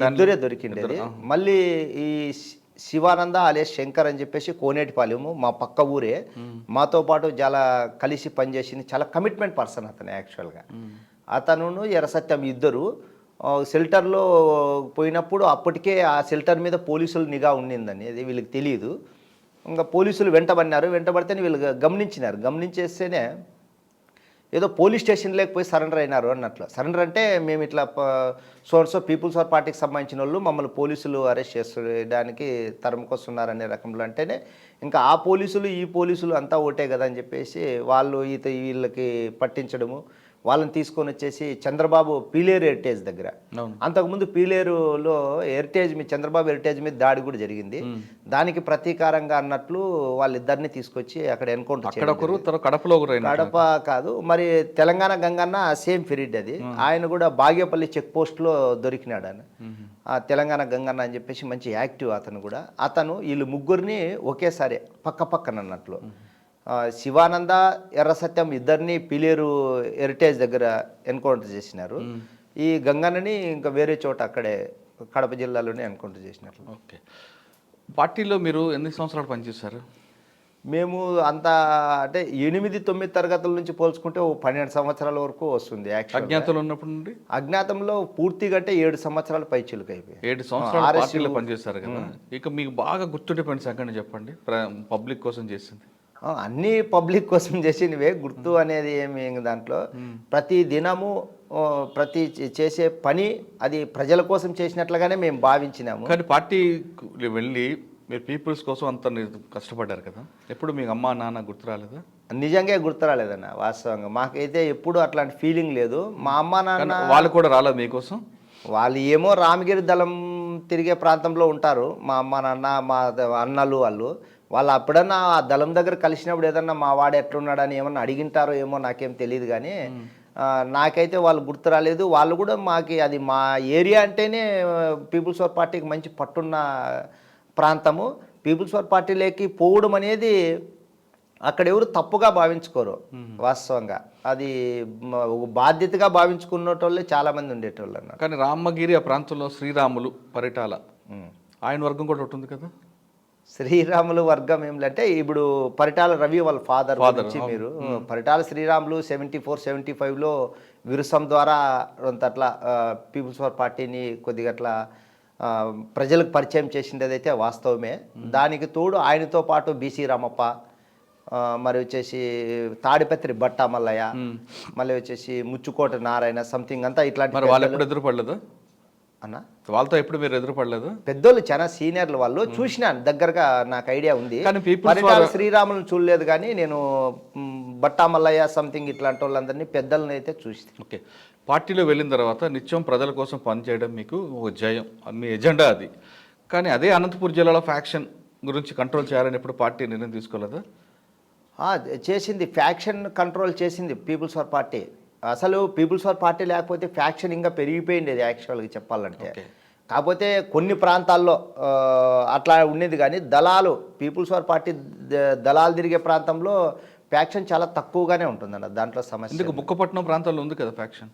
ఇద్దరే దొరికిండేది. మళ్ళీ ఈ శివానంద అలియాస్ శంకర్ అని చెప్పేసి కోనేటిపాలెము మా పక్క ఊరే, మాతో పాటు చాలా కలిసి పనిచేసింది, చాలా కమిట్మెంట్ పర్సన్ అతను. యాక్చువల్గా అతను ఎర్రసత్యం ఇద్దరు షెల్టర్లో పోయినప్పుడు అప్పటికే ఆ షెల్టర్ మీద పోలీసులు నిఘా ఉండిందని అది వీళ్ళకి తెలియదు. ఇంకా పోలీసులు వెంటబడితేనే వీళ్ళు గమనించేస్తేనే ఏదో పోలీస్ స్టేషన్ లేకపోయి సరెండర్ అయినారు అన్నట్లు. సరెండర్ అంటే మేము ఇట్లా సో పీపుల్స్ వార్ పార్టీకి సంబంధించిన వాళ్ళు మమ్మల్ని పోలీసులు అరెస్ట్ చేయడానికి తరుముకొస్తున్నారనే రకంలో అంటేనే ఇంకా ఆ పోలీసులు ఈ పోలీసులు అంతా ఒకటే కదా అని చెప్పేసి వాళ్ళు వీళ్ళకి పట్టించడము, వాళ్ళని తీసుకొని వచ్చేసి చంద్రబాబు పీలేరు హెరిటేజ్ దగ్గర, అంతకుముందు పీలేరులో చంద్రబాబు హెరిటేజ్ మీద దాడి కూడా జరిగింది. దానికి ప్రతీకారంగా అన్నట్లు వాళ్ళిద్దరిని తీసుకొచ్చి అక్కడ ఎన్కౌంటర్ కడప కాదు మరి తెలంగాణ గంగన్న సేమ్ ఫిరిడ్ అది. ఆయన కూడా బాగేపల్లి చెక్ పోస్ట్లో దొరికినాడు ఆయన. తెలంగాణ గంగన్న అని చెప్పేసి మంచి యాక్టివ్ అతను కూడా. వీళ్ళు ముగ్గురిని ఒకేసారి పక్కన అన్నట్లు శివానంద ఎర్ర సత్యం ఇద్దరిని పీలేరు హెరిటేజ్ దగ్గర ఎన్కౌంటర్ చేసినారు. ఈ గంగన్నని ఇంకా వేరే చోట అక్కడే కడప జిల్లాలోనే ఎన్కౌంటర్ చేసినారు. ఓకే. పార్టీలో మీరు ఎన్ని సంవత్సరాలు పనిచేశారు? మేము అంతా అంటే 8-9 తరగతుల నుంచి పోల్చుకుంటే 12 సంవత్సరాల వరకు వస్తుంది. అజ్ఞాతంలో ఉన్నప్పుడు నుండి అజ్ఞాతంలో పూర్తిగా అంటే 7 సంవత్సరాలు పైచిలుకు అయిపోయి 7 సంవత్సరాలు పార్టీలో పనిచేశారు కదా. ఇక మీకు బాగా గుర్తుండిపోయిన సంఘటన చెప్పండి, పబ్లిక్ కోసం చేసింది. అన్నీ పబ్లిక్ కోసం చేసినవే, గుర్తు అనేది ఏమి దాంట్లో. ప్రతి దినము ప్రతి చేసే పని అది ప్రజల కోసం చేసినట్లుగానే మేము భావించినాము. కానీ పార్టీ వెళ్ళి మీరు పీపుల్స్ కోసం అంత కష్టపడ్డారు కదా, ఎప్పుడు మీకు అమ్మ నాన్న గుర్తు రాలేదా? నిజంగా గుర్తు రాలేదన్న, వాస్తవంగా మాకైతే ఎప్పుడు అట్లాంటి ఫీలింగ్ లేదు. మా అమ్మ నాన్న వాళ్ళు కూడా రాలేదు మీకోసం? వాళ్ళు ఏమో రామగిరి దళం తిరిగే ప్రాంతంలో ఉంటారు, మా అమ్మ నాన్న మా అన్నలు వాళ్ళు అప్పుడన్నా ఆ దళం దగ్గర కలిసినప్పుడు ఏదన్నా మా వాడు ఎట్లున్నాడని ఏమన్నా అడిగింటారో ఏమో నాకేం తెలియదు. కానీ నాకైతే వాళ్ళు గుర్తు రాలేదు. వాళ్ళు కూడా అది మా ఏరియా అంటేనే పీపుల్స్ వార్ పార్టీకి మంచి పట్టున్న ప్రాంతము. పీపుల్స్ వార్ పార్టీలోకి పోవడం అనేది అక్కడ ఎవరు తప్పుగా భావించుకోరు. వాస్తవంగా అది బాధ్యతగా భావించుకునేటోళ్ళే చాలామంది ఉండేటోళ్ళు అన్నారు. కానీ రామగిరి ఆ ప్రాంతంలో శ్రీరాములు పరిటాల ఆయన వర్గం కూడా ఉంటుంది కదా. శ్రీరాములు వర్గం ఏమిటంటే ఇప్పుడు పరిటాల రవి వాళ్ళ ఫాదర్ నుంచి మీరు పరిటాల శ్రీరాములు 74-75లో విరుసం ద్వారా అట్లా పీపుల్స్ వార్ పార్టీని కొద్దిగా అట్లా ప్రజలకు పరిచయం చేసిందైతే వాస్తవమే. దానికి తోడు ఆయనతో పాటు బీసీ రామప్ప, మరి వచ్చేసి తాడిపత్రి బట్ట మల్లయ్య, మళ్ళీ వచ్చేసి ముచ్చుకోట నారాయణ సంథింగ్ అంతా ఇట్లాంటి ఎదురుపడలేదు అన్న. వాళ్ళతో ఎప్పుడు మీరు ఎదురుపడలేదు? పెద్దోళ్ళు చాలా సీనియర్లు వాళ్ళు, చూసినాను దగ్గరగా, నాకు ఐడియా ఉంది. పరిటాల శ్రీరాములను చూడలేదు కానీ నేను బట్టా మల్లయ్య సంథింగ్ ఇట్లాంటి వాళ్ళందరినీ పెద్దలను అయితే చూసి. ఓకే. పార్టీలో వెళ్ళిన తర్వాత నిత్యం ప్రజల కోసం పనిచేయడం మీకు ఒక జయం, మీ ఎజెండా అది. కానీ అదే అనంతపురం జిల్లాలో ఫ్యాక్షన్ గురించి కంట్రోల్ చేయాలని ఎప్పుడు పార్టీ నిర్ణయం తీసుకోలేదా? చేసింది, ఫ్యాక్షన్ కంట్రోల్ చేసింది పీపుల్స్ వార్ పార్టీ. అసలు పీపుల్స్ వార్ పార్టీ లేకపోతే ఫ్యాక్షన్ ఇంకా పెరిగిపోయింది యాక్చువల్గా చెప్పాలంటే. కాకపోతే కొన్ని ప్రాంతాల్లో అట్లా ఉండేది కానీ పీపుల్స్ వార్ పార్టీ దళాలు తిరిగే ప్రాంతంలో ఫ్యాక్షన్ చాలా తక్కువగానే ఉంటుందన్న. దాంట్లో సమస్య బుక్కపట్నం ప్రాంతాల్లో ఉంది కదా ఫ్యాక్షన్.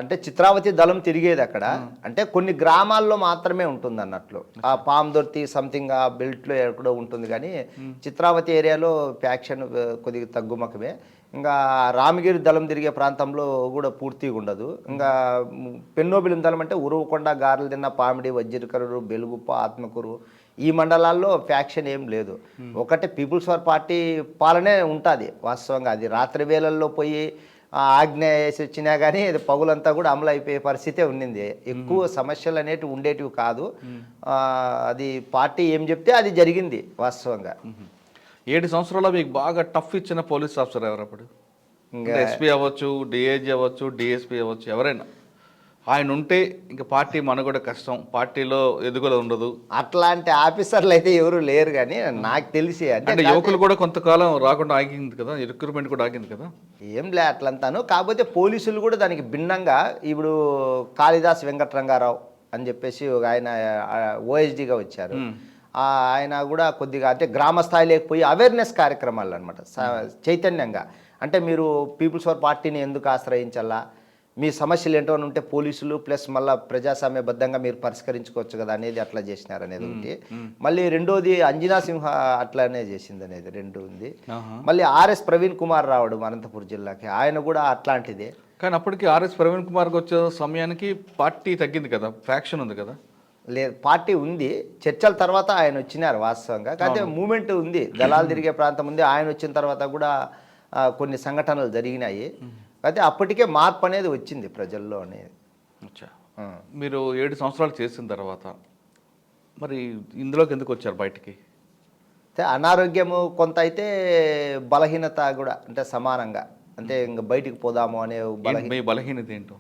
అంటే చిత్రావతి దళం తిరిగేది అక్కడ, అంటే కొన్ని గ్రామాల్లో మాత్రమే ఉంటుంది అన్నట్లు. ఆ పామ్దొర్తి సంథింగ్ ఆ బెల్ట్లో ఎక్కడో ఉంటుంది కానీ చిత్రావతి ఏరియాలో ఫ్యాక్షన్ కొద్దిగా తగ్గుముఖమే. ఇంకా రామగిరి దళం తిరిగే ప్రాంతంలో కూడా పూర్తిగా ఉండదు. ఇంకా పెన్నోబిలం దళం అంటే ఉరువకొండ, గారెలదిన్న, పామిడి, వజ్జిరకరుడు, బెలుగుప్ప, ఆత్మకూరు ఈ మండలాల్లో ఫ్యాక్షన్ ఏం లేదు. ఒకటే పీపుల్స్ వార్ పార్టీ పాలనే ఉంటుంది వాస్తవంగా. అది రాత్రి వేళల్లో పోయి ఆజ్ఞ వేసి వచ్చినా కానీ అది పగులంతా కూడా అమలు అయిపోయే పరిస్థితే ఉండింది. ఎక్కువ సమస్యలు అనేటివి ఉండేటివి కాదు. అది పార్టీ ఏం చెప్తే అది జరిగింది వాస్తవంగా. 7 సంవత్సరాల్లో మీకు బాగా టఫ్ ఇచ్చిన పోలీస్ ఆఫీసర్ ఎవరు అప్పుడు? ఇంకా ఎస్పీ అవ్వచ్చు, డిఐజీ అవ్వచ్చు, డిఎస్పీ అవ్వచ్చు, ఎవరైనా ఆయన ఉంటే ఇంకా పార్టీ మనుగడ కష్టం, పార్టీలో ఎదుగుదల ఉండదు. అట్లాంటి ఆఫీసర్లు అయితే ఎవరు లేరు, కానీ నాకు తెలిసి అంటే యువకులు కూడా కొంతకాలం రాకుండా ఆగింది కదా, రిక్రూట్మెంట్ కూడా ఆగింది కదా. ఏం లే అట్లంతాను. కాకపోతే పోలీసులు కూడా దానికి భిన్నంగా ఇప్పుడు కాళిదాస్ వెంకటరంగారావు అని చెప్పేసి ఒక ఆయన ఓఎస్డీగా వచ్చారు. ఆయన కూడా కొద్దిగా అంటే గ్రామ స్థాయిలోకి పోయి అవేర్నెస్ కార్యక్రమాలు అనమాట, చైతన్యంగా. అంటే మీరు పీపుల్స్ ఫర్ పార్టీని ఎందుకు ఆశ్రయించాలా, మీ సమస్యలు ఏంటో అని ఉంటే పోలీసులు ప్లస్ మళ్ళీ ప్రజాస్వామ్యబద్ధంగా మీరు పరిష్కరించుకోవచ్చు కదా అనేది అట్లా చేసినారు అనేది ఒకటి. మళ్ళీ రెండోది అంజనా సింహ అట్లానే చేసింది అనేది రెండు ఉంది. మళ్ళీ ఆర్ఎస్ ప్రవీణ్ కుమార్ రావడం అనంతపురం జిల్లాకి, ఆయన కూడా అట్లాంటిదే. కానీ అప్పటికి ఆర్ఎస్ ప్రవీణ్ కుమార్కి వచ్చే సమయానికి పార్టీ తగ్గింది కదా, ఫ్యాక్షన్ ఉంది కదా. లేదు, పార్టీ ఉంది, చర్చల తర్వాత ఆయన వచ్చినారు వాస్తవంగా. కాకపోతే మూమెంట్ ఉంది, దళాలు తిరిగే ప్రాంతం ఉంది. ఆయన వచ్చిన తర్వాత కూడా కొన్ని సంఘటనలు జరిగినాయి. అయితే అప్పటికే మార్పు అనేది వచ్చింది ప్రజల్లో అనేది. మీరు 7 సంవత్సరాలు చేసిన తర్వాత మరి ఇందులోకి ఎందుకు వచ్చారు బయటికి? అయితే అనారోగ్యము కొంత, అయితే బలహీనత కూడా, అంటే సమానంగా. అంటే ఇంకా బయటికి పోదాము అనే మీ బలహీనత ఏంటో?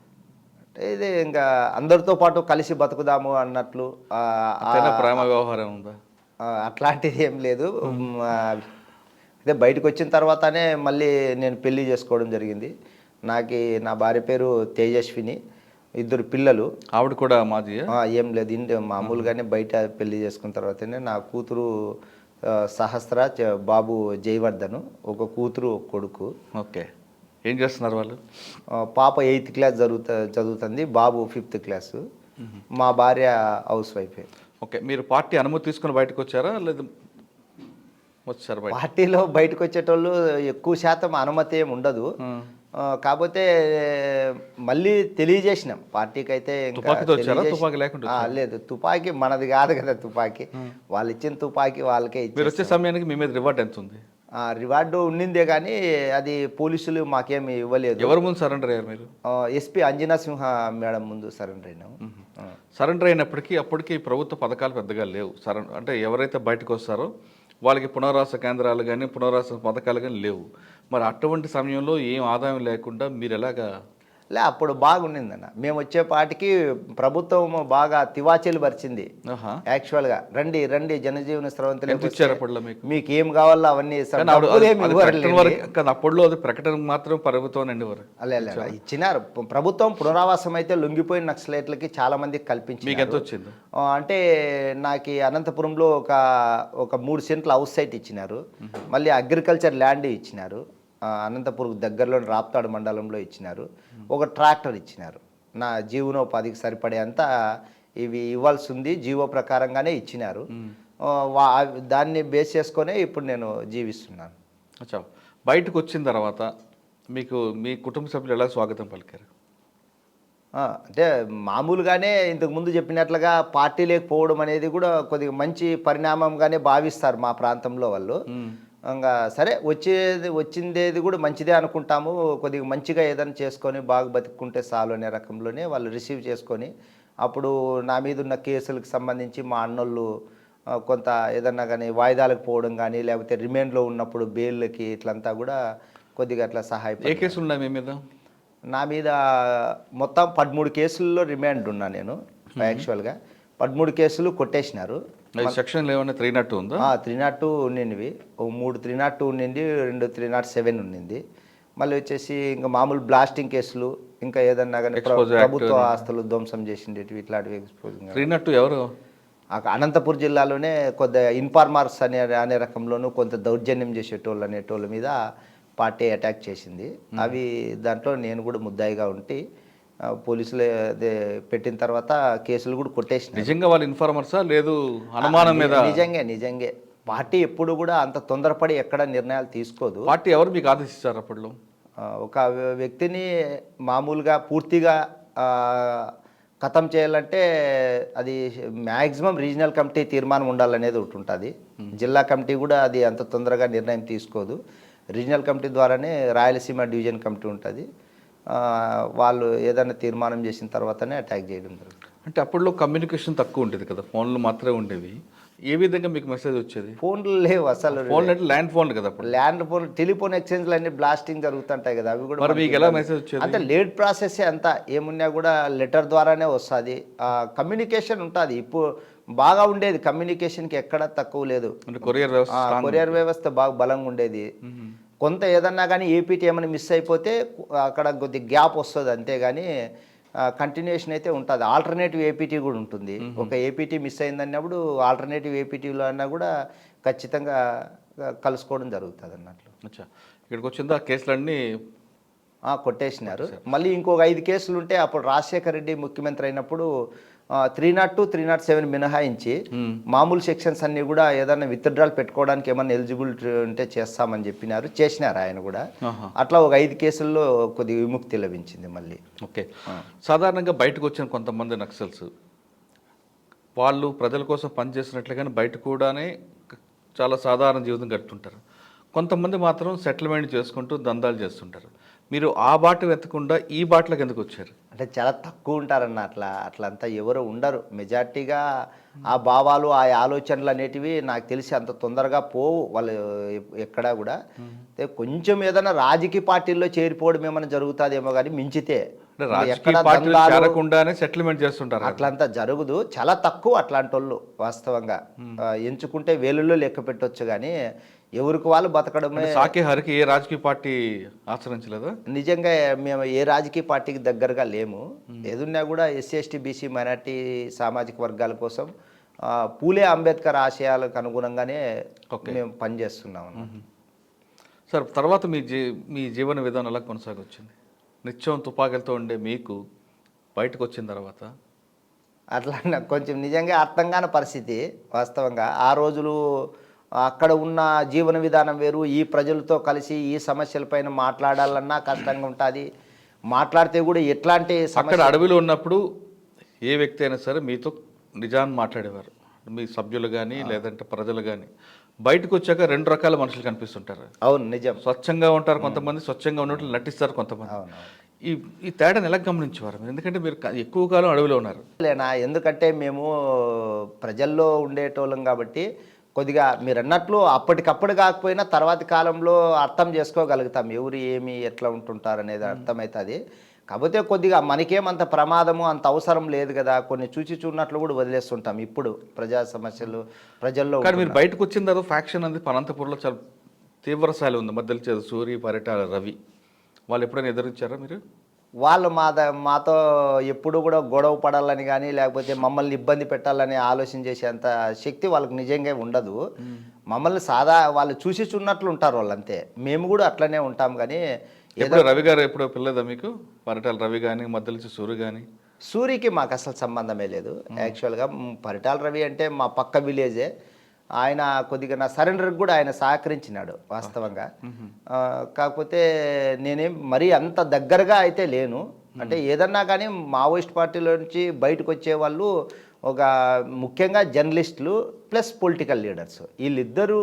ఇది ఇంకా అందరితో పాటు కలిసి బతుకుదాము అన్నట్లు. ప్రేమ వ్యవహారం ఉందా? అట్లాంటిది ఏం లేదు. అదే బయటకు వచ్చిన తర్వాతనే మళ్ళీ నేను పెళ్లి చేసుకోవడం జరిగింది. నా భార్య పేరు తేజస్విని, 2 పిల్లలు. ఆవిడ కూడా మాది? ఏం లేదు, మామూలుగానే బయట పెళ్లి చేసుకున్న తర్వాతనే. నా కూతురు సహస్ర, బాబు జయవర్ధను, ఒక కూతురు ఒక కొడుకు. ఓకే. ఏం చేస్తున్నారు వాళ్ళు? పాప 8th క్లాస్ చదువుతుంది, బాబు 5th క్లాసు. మా భార్య హౌస్ వైఫే. ఓకే. మీరు పార్టీ అనుమతి తీసుకుని బయటకు వచ్చారా లేదా వచ్చారు? పార్టీలో బయటకు వచ్చేటోళ్ళు ఎక్కువ శాతం అనుమతి ఏమి ఉండదు. కాకపోతే మళ్ళీ తెలియజేసినాం పార్టీకి అయితే. లేదు, తుపాకీ మనది కాదు కదా, తుపాకీ వాళ్ళు ఇచ్చిన తుపాకీ వాళ్ళకే ఇచ్చారు. వచ్చే సమయానికి మీ మీద రివార్డ్ ఎంత ఉంది? రివార్డు ఉండిందే కానీ అది పోలీసులు మాకేమి ఇవ్వలేదు. ఎవరి ముందు సరెండర్ అయ్యారు మీరు? ఎస్పీ అంజనా సింహ మేడం ముందు సరెండర్ అయినాము. సరెండర్ అయినప్పటికీ అప్పటికి ప్రభుత్వ పథకాలు పెద్దగా లేవు. అంటే ఎవరైతే బయటకు వస్తారో వాళ్ళకి పునరావాస కేంద్రాలు కానీ పునరావాస పథకాలు కానీ లేవు. మరి అటువంటి సమయంలో ఏం ఆదాయం లేకుండా మీరు ఎలాగా? అప్పుడు బాగుండిందన్న. మేము వచ్చేపాటికి ప్రభుత్వం బాగా తివాచీలు పరిచింది యాక్చువల్గా. రండి జనజీవన స్రవంతులు, మీకు ఏం కావాలో అవన్నీ అప్పుడు అది ప్రకటన మాత్రం ప్రభుత్వం అండివారు ఇచ్చినారు. ప్రభుత్వం పునరావాసం అయితే లొంగిపోయిన నక్సలైట్లకి చాలా మందికి కల్పించింది. మీకు ఎంత వచ్చింది? అంటే నాకు అనంతపురంలో ఒక 3 సెంట్ల హౌస్ సైట్ ఇచ్చినారు. మళ్ళీ అగ్రికల్చర్ ల్యాండ్ ఇచ్చినారు. అనంతపురం దగ్గరలోని రాప్తాడు మండలంలో ఇచ్చినారు. ఒక ట్రాక్టర్ ఇచ్చినారు. నా జీవనోపాధికి సరిపడేంత ఇవి ఇవ్వాల్సి ఉంది, జీవో ప్రకారంగానే ఇచ్చినారు. దాన్ని బేస్ చేసుకునే ఇప్పుడు నేను జీవిస్తున్నాను. అచ్చా, బయటకు వచ్చిన తర్వాత మీకు మీ కుటుంబ సభ్యులు ఎలా స్వాగతం పలికారు? అంటే మామూలుగానే ఇంతకుముందు చెప్పినట్లుగా పార్టీ లేకపోవడం అనేది కూడా కొద్దిగా మంచి పరిణామంగానే భావిస్తారు మా ప్రాంతంలో వాళ్ళు. ఇంకా సరే, వచ్చిందేది కూడా మంచిదే అనుకుంటాము. కొద్దిగా మంచిగా ఏదైనా చేసుకొని బాగా బతుక్కుంటే చాలు అనే రకంలోనే వాళ్ళు రిసీవ్ చేసుకొని, అప్పుడు నా మీద ఉన్న కేసులకు సంబంధించి మా అన్నోళ్ళు కొంత ఏదన్నా కానీ వాయిదాలకు పోవడం కానీ, లేకపోతే రిమాండ్లో ఉన్నప్పుడు బెయిల్కి ఇట్లంతా కూడా కొద్దిగా అట్లా సహాయపడి. ఏ కేసులు ఉన్నాయి మీ మీద? నా మీద మొత్తం 13 కేసుల్లో రిమాండ్ ఉన్నా నేను. యాక్చువల్గా 13 కేసులు కొట్టేసినారు. సెక్షన్లు ఏమన్నా 302 ఉందా? 302 ఉండింది. 3 302 ఉండింది, 2 307 ఉండింది. మళ్ళీ వచ్చేసి ఇంకా మామూలు బ్లాస్టింగ్ కేసులు, ఇంకా ఏదన్నా కానీ ప్రభుత్వ ఆస్తులు ధ్వంసం చేసిండేటివి ఇట్లాంటివి. 302 ఎవరు? అనంతపురం జిల్లాలోనే కొద్దిగా ఇన్ఫార్మర్స్ అనే రకంలోనూ కొంత దౌర్జన్యం చేసేటోళ్ళు అనేటోళ్ళ మీద పార్టీ అటాక్ చేసింది. అవి దాంట్లో నేను కూడా ముద్దాయిగా ఉండి పోలీసులు పెట్టిన తర్వాత కేసులు కూడా కొట్టేసిన. నిజంగా వాళ్ళు ఇన్ఫార్మర్సా లేదు అనుమానం మీద? నిజంగే పార్టీ ఎప్పుడు కూడా అంత తొందరపడి ఎక్కడ నిర్ణయాలు తీసుకోదు. పార్టీ ఎవరు మీకు ఆదేశిస్తారు అప్పట్లో? ఒక వ్యక్తిని మామూలుగా పూర్తిగా ఖతం చేయాలంటే అది మ్యాక్సిమం రీజనల్ కమిటీ తీర్మానం ఉండాలనేది ఒకటి ఉంటుంది. జిల్లా కమిటీ కూడా అది అంత తొందరగా నిర్ణయం తీసుకోదు. రీజనల్ కమిటీ ద్వారానే రాయలసీమ డివిజన్ కమిటీ ఉంటుంది. వాళ్ళు ఏదైనా తీర్మానం చేసిన తర్వాతనే అటాక్ చేయడం జరుగుతుంది. అంటే అప్పట్లో కమ్యూనికేషన్ తక్కువ ఉండేది కదా, ఫోన్లు మాత్రమే ఉండేవి. ఏ విధంగా మీకు మెసేజ్ వచ్చేది? ఫోన్లు లేవు అసలు. ఫోన్లు అంటే ల్యాండ్ ఫోన్లు కదా అప్పుడు. ల్యాండ్ ఫోన్, టెలిఫోన్ ఎక్స్చేంజ్లు అన్ని బ్లాస్టింగ్ జరుగుతుంటాయి కదా, అవి కూడా మరి మీకు ఎలా మెసేజ్ వచ్చేది? అంత లేట్ ప్రాసెస్ అంతా. ఏమున్నా కూడా లెటర్ ద్వారానే వస్తుంది. కమ్యూనికేషన్ ఉంటుంది. ఇప్పుడు బాగా ఉండేది కమ్యూనికేషన్కి, ఎక్కడ తక్కువ లేదు. అంటే కొరియర్ వ్యవస్థ కొరియర్ వ్యవస్థ బాగా బలంగా ఉండేది. కొంత ఏదన్నా కానీ ఏపీటీ ఏమైనా మిస్ అయిపోతే అక్కడ కొద్ది గ్యాప్ వస్తుంది అంతేగాని కంటిన్యూషన్ అయితే ఉంటుంది. ఆల్టర్నేటివ్ ఏపీటీ కూడా ఉంటుంది. ఒక ఏపీటీ మిస్ అయిందన్నప్పుడు ఆల్టర్నేటివ్ ఏపీటీలో అన్నా కూడా ఖచ్చితంగా కలుసుకోవడం జరుగుతుంది అన్నట్లు. అచ్చా, ఇక్కడికి వచ్చింది ఆ కేసులన్నీ కొట్టేసినారు. మళ్ళీ ఇంకొక 5 కేసులు ఉంటే అప్పుడు రాజశేఖర రెడ్డి ముఖ్యమంత్రి అయినప్పుడు 302, 307 మినహాయించి మామూలు సెక్షన్స్ అన్నీ కూడా ఏదైనా విత్డ్రాల్ పెట్టుకోవడానికి ఏమన్నా ఎలిజిబిలిటీ ఉంటే చేస్తామని చేసినారు ఆయన కూడా. అట్లా ఒక 5 కేసుల్లో కొద్దిగా విముక్తి లభించింది మళ్ళీ. ఓకే. సాధారణంగా బయటకు వచ్చిన కొంతమంది నక్సల్స్ వాళ్ళు ప్రజల కోసం పనిచేస్తున్నట్లుగానే బయట కూడానే చాలా సాధారణ జీవితం గడుపుతుంటారు. కొంతమంది మాత్రం సెటిల్మెంట్ చేసుకుంటూ దందాలు చేస్తుంటారు. మీరు ఆ బాట వెతకుండా ఈ బాటలోకి ఎందుకు వచ్చారు? అంటే చాలా తక్కువ ఉంటారన్న అట్లంతా ఎవరు ఉండరు. మెజార్టీగా ఆ భావాలు, ఆ ఆలోచనలు అనేటివి నాకు తెలిసి అంత తొందరగా పోవు వాళ్ళు ఎక్కడా కూడా. కొంచెం ఏదైనా రాజకీయ పార్టీల్లో చేరిపోవడం ఏమైనా జరుగుతుందేమో కానీ మించితే సెటిల్మెంట్ చేస్తుంటారు. అట్లంతా జరగదు, చాలా తక్కువ అట్లాంటి వాళ్ళు. వాస్తవంగా ఎంచుకుంటే వేలుల్లో లెక్క పెట్టొచ్చు కానీ ఎవరికి వాళ్ళు బతకడమే. సాకే హరికి ఏ రాజకీయ పార్టీ ఆచరించలేదు. నిజంగా మేము ఏ రాజకీయ పార్టీకి దగ్గరగా లేము. ఏదున్నా కూడా ఎస్సీ, ఎస్టీ, బీసీ, మైనార్టీ సామాజిక వర్గాల కోసం పూలే అంబేద్కర్ ఆశయాలకు అనుగుణంగానే మేము పనిచేస్తున్నాము. సార్, తర్వాత మీ జీవన విధానం ఎలా కొనసాగొచ్చింది? నిత్యం తుపాకులతో ఉండే మీకు బయటకు వచ్చిన తర్వాత అట్లా కొంచెం నిజంగా అర్థం కాని పరిస్థితి. వాస్తవంగా ఆ రోజులు అక్కడ ఉన్న జీవన విధానం వేరు. ఈ ప్రజలతో కలిసి ఈ సమస్యలపైన మాట్లాడాలన్నా కష్టంగా ఉంటుంది. మాట్లాడితే కూడా ఎట్లాంటి అక్కడ అడవిలో ఉన్నప్పుడు ఏ వ్యక్తి అయినా సరే మీతో నిజాన్ని మాట్లాడేవారు, మీ సభ్యులు కానీ లేదంటే ప్రజలు కానీ. బయటకు వచ్చాక 2 రకాల మనుషులు కనిపిస్తుంటారు. అవును, నిజం. స్వచ్ఛంగా ఉంటారు కొంతమంది, స్వచ్ఛంగా ఉన్నట్లు నటిస్తారు కొంతమంది. ఈ తేడాను ఎలా గమనించేవారు? ఎందుకంటే మీరు ఎక్కువ కాలం అడవిలో ఉన్నారు. లేనా, ఎందుకంటే మేము ప్రజల్లో ఉండేటోళ్ళం కాబట్టి కొద్దిగా మీరు అన్నట్లు అప్పటికప్పుడు కాకపోయినా తర్వాతి కాలంలో అర్థం చేసుకోగలుగుతాం ఎవరు ఏమి ఎట్లా ఉంటుంటారు అనేది అర్థమవుతుంది. కాకపోతే కొద్దిగా మనకేమంత ప్రమాదము అంత అవసరం లేదు కదా, కొన్ని చూచినట్లు కూడా వదిలేస్తుంటాం ఇప్పుడు ప్రజా సమస్యలు ప్రజల్లో. కానీ మీరు బయటకు వచ్చిన తర్వాత ఫ్యాక్షన్ అనేది అనంతపురంలో చాలా తీవ్ర స్థాయిలో ఉంది. మధ్యలో సూరి, పరిటాల రవి వాళ్ళు ఎప్పుడైనా ఎదురించారా మీరు? వాళ్ళు మాతో ఎప్పుడు కూడా గొడవ పడాలని కానీ లేకపోతే మమ్మల్ని ఇబ్బంది పెట్టాలని ఆలోచన చేసేంత శక్తి వాళ్ళకి నిజంగా ఉండదు. మమ్మల్ని వాళ్ళు చూసిచున్నట్లు ఉంటారు వాళ్ళంతే. మేము కూడా అట్లనే ఉంటాం. కానీ రవి గారు ఎప్పుడు పిల్లదా మీకు? పరిటాల రవి కానీ మధ్యలో సూరి కానీ? సూరికి మాకు అసలు సంబంధమే లేదు. యాక్చువల్గా పరిటాల రవి అంటే మా పక్క విలేజే. ఆయన కొద్దిగా నా సరెండర్కి కూడా ఆయన సహకరించినాడు వాస్తవంగా. కాకపోతే నేనేం మరీ అంత దగ్గరగా అయితే లేను. అంటే ఏదన్నా కానీ మావోయిస్ట్ పార్టీలో నుంచి బయటకు వచ్చే వాళ్ళు ఒక ముఖ్యంగా జర్నలిస్టులు ప్లస్ పొలిటికల్ లీడర్స్ వీళ్ళిద్దరూ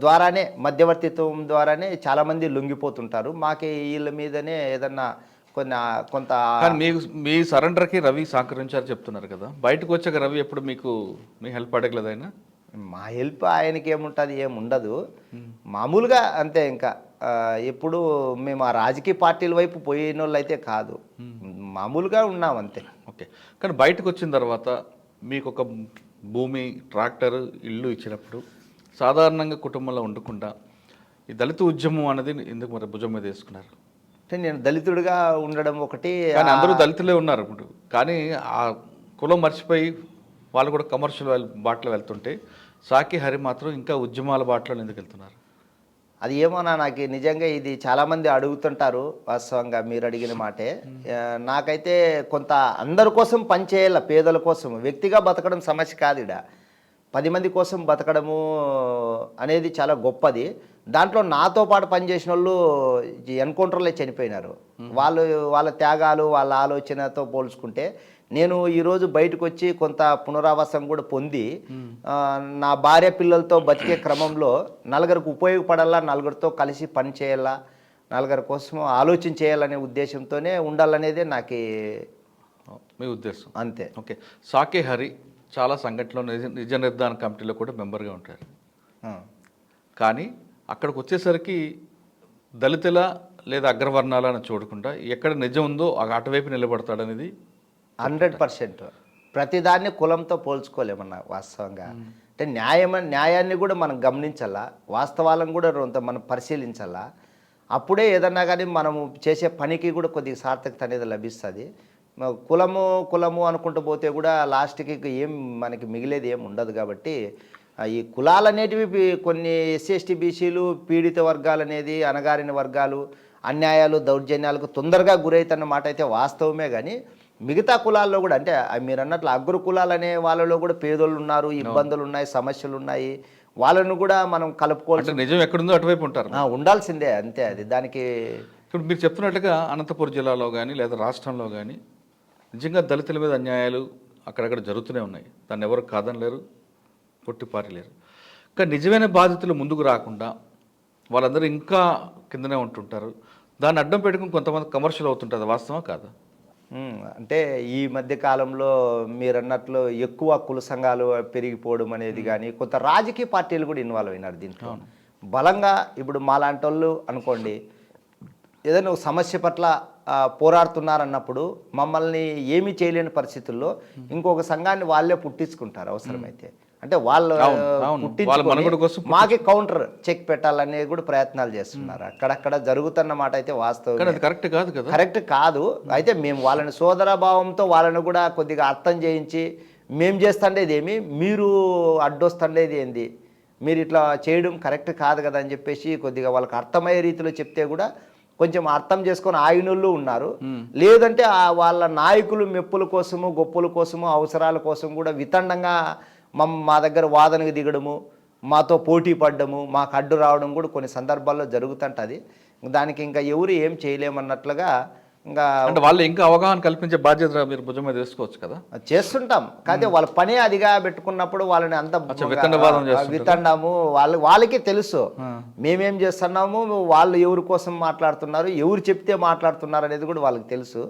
ద్వారానే, మధ్యవర్తిత్వం ద్వారానే చాలామంది లొంగిపోతుంటారు. మాకు వీళ్ళ మీదనే ఏదన్నా కొంత. మీ సరెండర్కి రవి సహకరించారు చెప్తున్నారు కదా, బయటకు వచ్చాక రవి ఎప్పుడు మీ హెల్ప్ అడగలేదు ఆయన? మా హెల్ప్ ఆయనకి ఏముంటుంది, ఏముండదు. మామూలుగా అంతే. ఇంకా ఎప్పుడు మేము ఆ రాజకీయ పార్టీల వైపు పోయిన వాళ్ళు అయితే కాదు, మామూలుగా ఉన్నాం అంతే. ఓకే. కానీ బయటకు వచ్చిన తర్వాత మీకు ఒక భూమి, ట్రాక్టర్, ఇల్లు ఇచ్చినప్పుడు సాధారణంగా కుటుంబంలో ఉండకుండా ఈ దళిత ఉద్యమం అనేది ఎందుకు మరి భుజం మీద వేసుకున్నారు? అంటే నేను దళితుడిగా ఉండడం ఒకటి. కానీ అందరూ దళితులే ఉన్నారు ఇప్పుడు. కానీ ఆ కులం మర్చిపోయి వాళ్ళు కూడా కమర్షియల్ బాటలో వెళ్తుంటే సాకి హరి మాత్రం ఇంకా ఉద్యమాల బాటలో ఎందుకు వెళ్తున్నారు? అది ఏమోనా, నాకు నిజంగా ఇది చాలామంది అడుగుతుంటారు. వాస్తవంగా మీరు అడిగిన మాటే. నాకైతే కొంత అందరి కోసం పనిచేయాల, పేదల కోసం. వ్యక్తిగా బతకడం సమస్య కాదు. 10 మంది కోసం బతకడము అనేది చాలా గొప్పది. దాంట్లో నాతో పాటు పనిచేసిన వాళ్ళు ఎన్కౌంటర్లో చనిపోయినారు. వాళ్ళ త్యాగాలు, వాళ్ళ ఆలోచనతో పోల్చుకుంటే నేను ఈరోజు బయటకు వచ్చి కొంత పునరావాసం కూడా పొంది నా భార్య పిల్లలతో బతికే క్రమంలో నలుగురికి ఉపయోగపడాలా, నలుగురితో కలిసి పని చేయాలా, నలుగురి కోసం ఆలోచన చేయాలనే ఉద్దేశంతోనే ఉండాలనేదే నాకు మీ ఉద్దేశం. అంతే. ఓకే. సాకే హరి చాలా సంఘటనలో నిజ నిర్ధారణ కమిటీలో కూడా మెంబర్గా ఉంటారు. కానీ అక్కడికి వచ్చేసరికి దళితుల లేదా అగ్రవర్ణాల అని చూడకుండా ఎక్కడ నిజం ఉందో అటువైపు నిలబడతాడనేది 100%. ప్రతిదాన్ని కులంతో పోల్చుకోలేమన్నా వాస్తవంగా. అంటే న్యాయాన్ని కూడా మనం గమనించాలా, వాస్తవాలను కూడా మనం పరిశీలించాలా. అప్పుడే ఏదన్నా కానీ మనము చేసే పనికి కూడా కొద్దిగా సార్థకత అనేది లభిస్తుంది. కులము అనుకుంటూ పోతే కూడా లాస్ట్కి ఏం మనకి మిగిలేది ఏం ఉండదు. కాబట్టి ఈ కులాలు అనేటివి కొన్ని ఎస్సీ ఎస్టీ బీసీలు పీడిత వర్గాలు అనేది అణగారిన వర్గాలు అన్యాయాలు దౌర్జన్యాలకు తొందరగా గురవుతున్న మాట అయితే వాస్తవమే. కానీ మిగతా కులాల్లో కూడా అంటే మీరు అన్నట్లు అగ్ర కులాలు అనే వాళ్ళలో కూడా పేదోళ్ళు ఉన్నారు, ఇబ్బందులు ఉన్నాయి, సమస్యలు ఉన్నాయి. వాళ్ళను కూడా మనం కలుపుకోవాలి. నిజం ఎక్కడుందో అటువైపు ఉంటారు, ఉండాల్సిందే. అంతే. అది దానికి ఇప్పుడు మీరు చెప్తున్నట్టుగా అనంతపురం జిల్లాలో కానీ లేదా రాష్ట్రంలో కానీ నిజంగా దళితుల మీద అన్యాయాలు అక్కడక్కడ జరుగుతూనే ఉన్నాయి. దాన్ని ఎవరు కాదనలేరు, పొట్టిపారలేరు. కానీ నిజమైన బాధితులు ముందుకు రాకుండా వాళ్ళందరూ ఇంకా కిందనే ఉంటుంటారు. దాన్ని అడ్డం పెట్టుకుని కొంతమంది కమర్షియల్ అవుతుంటుంది. వాస్తవం కాదా? అంటే ఈ మధ్య కాలంలో మీరు అన్నట్లు ఎక్కువ కుల సంఘాలు పెరిగిపోవడం అనేది కానీ కొంత రాజకీయ పార్టీలు కూడా ఇన్వాల్వ్ అయినారు దీంట్లో బలంగా. ఇప్పుడు మాలాంటి వాళ్ళు అనుకోండి, ఏదైనా ఒక సమస్య పట్ల పోరాడుతున్నారన్నప్పుడు మమ్మల్ని ఏమీ చేయలేని పరిస్థితుల్లో ఇంకొక సంఘాన్ని వాళ్ళే పుట్టించుకుంటారు అవసరమైతే. అంటే వాళ్ళు మాకే కౌంటర్ చెక్ పెట్టాలనేది కూడా ప్రయత్నాలు చేస్తున్నారు. అక్కడక్కడ జరుగుతున్నమాట అయితే వాస్తవం. కరెక్ట్ కాదు కదా. కరెక్ట్ కాదు. అయితే మేము వాళ్ళని సోదరభావంతో వాళ్ళని కూడా కొద్దిగా అర్థం చేయించి మేము చేస్తుండేది ఏమి, మీరు అడ్డొస్తుండేది ఏంది, మీరు ఇట్లా చేయడం కరెక్ట్ కాదు కదా అని చెప్పేసి కొద్దిగా వాళ్ళకి అర్థమయ్యే రీతిలో చెప్తే కూడా కొంచెం అర్థం చేసుకొని ఆగినోళ్ళు ఉన్నారు. లేదంటే వాళ్ళ నాయకులు మెప్పుల కోసము గొప్పల కోసము అవసరాల కోసం కూడా వితండంగా మా దగ్గర వాదనకు దిగడము, మాతో పోటీ పడ్డము, మాకు అడ్డు రావడం కూడా కొన్ని సందర్భాల్లో జరుగుతుంటుంది. దానికి ఇంకా ఎవరు ఏం చేయలేమన్నట్లుగా ఇంకా అంటే వాళ్ళు ఇంకా అవగాహన కల్పించే బాధ్యత మీరు భుజం మీద వేసుకోవచ్చు కదా. చేస్తుంటాం. కాకపోతే వాళ్ళ పని అదిగా పెట్టుకున్నప్పుడు వాళ్ళని అంత వితండము వాళ్ళకి తెలుసు మేమేం చేస్తున్నాము, వాళ్ళు ఎవరి కోసం మాట్లాడుతున్నారు, ఎవరు చెప్తే మాట్లాడుతున్నారు అనేది కూడా వాళ్ళకి తెలుసు.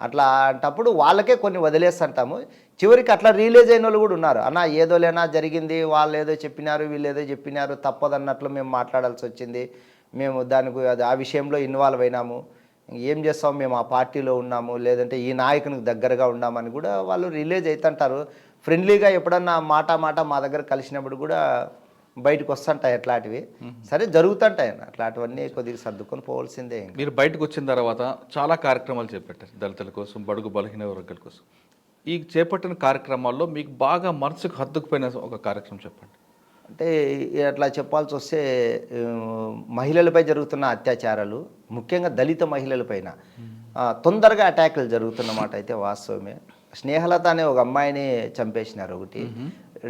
అట్లా అంటప్పుడు వాళ్ళకే కొన్ని వదిలేస్తుంటాము. చివరికి అట్లా రిలీజ్ అయిన వాళ్ళు కూడా ఉన్నారు. అన్న ఏదోలేనా జరిగింది, వాళ్ళు ఏదో చెప్పినారు, వీళ్ళు ఏదో చెప్పినారు, తప్పదన్నట్లు మేము మాట్లాడాల్సి వచ్చింది, మేము దానికి ఆ విషయంలో ఇన్వాల్వ్ అయినాము, ఏం చేస్తాం, మేము ఆ పార్టీలో ఉన్నాము, లేదంటే ఈ నాయకునికి దగ్గరగా ఉన్నామని కూడా వాళ్ళు రిలీజ్ అవుతుంటారు. ఫ్రెండ్లీగా ఎప్పుడన్నా మాట మా దగ్గర కలిసినప్పుడు కూడా బయటకు వస్తుంటాయి అట్లాంటివి. సరే జరుగుతుంటాయి అట్లాంటివన్నీ కొద్దిగా సర్దుకొని పోవాల్సిందే. మీరు బయటకు వచ్చిన తర్వాత చాలా కార్యక్రమాలు చేపట్టారు దళితుల కోసం, బడుగు బలహీన వర్గాల కోసం. ఈ చేపట్టిన కార్యక్రమాల్లో మీకు బాగా మనసుకు హత్తుకుపోయిన ఒక కార్యక్రమం చెప్పండి. అంటే అట్లా చెప్పాల్సి వస్తే మహిళలపై జరుగుతున్న అత్యాచారాలు, ముఖ్యంగా దళిత మహిళలపైన తొందరగా అటాకులు జరుగుతున్నమాట అయితే వాస్తవమే. స్నేహలత అనే ఒక అమ్మాయిని చంపేసినారు ఒకటి.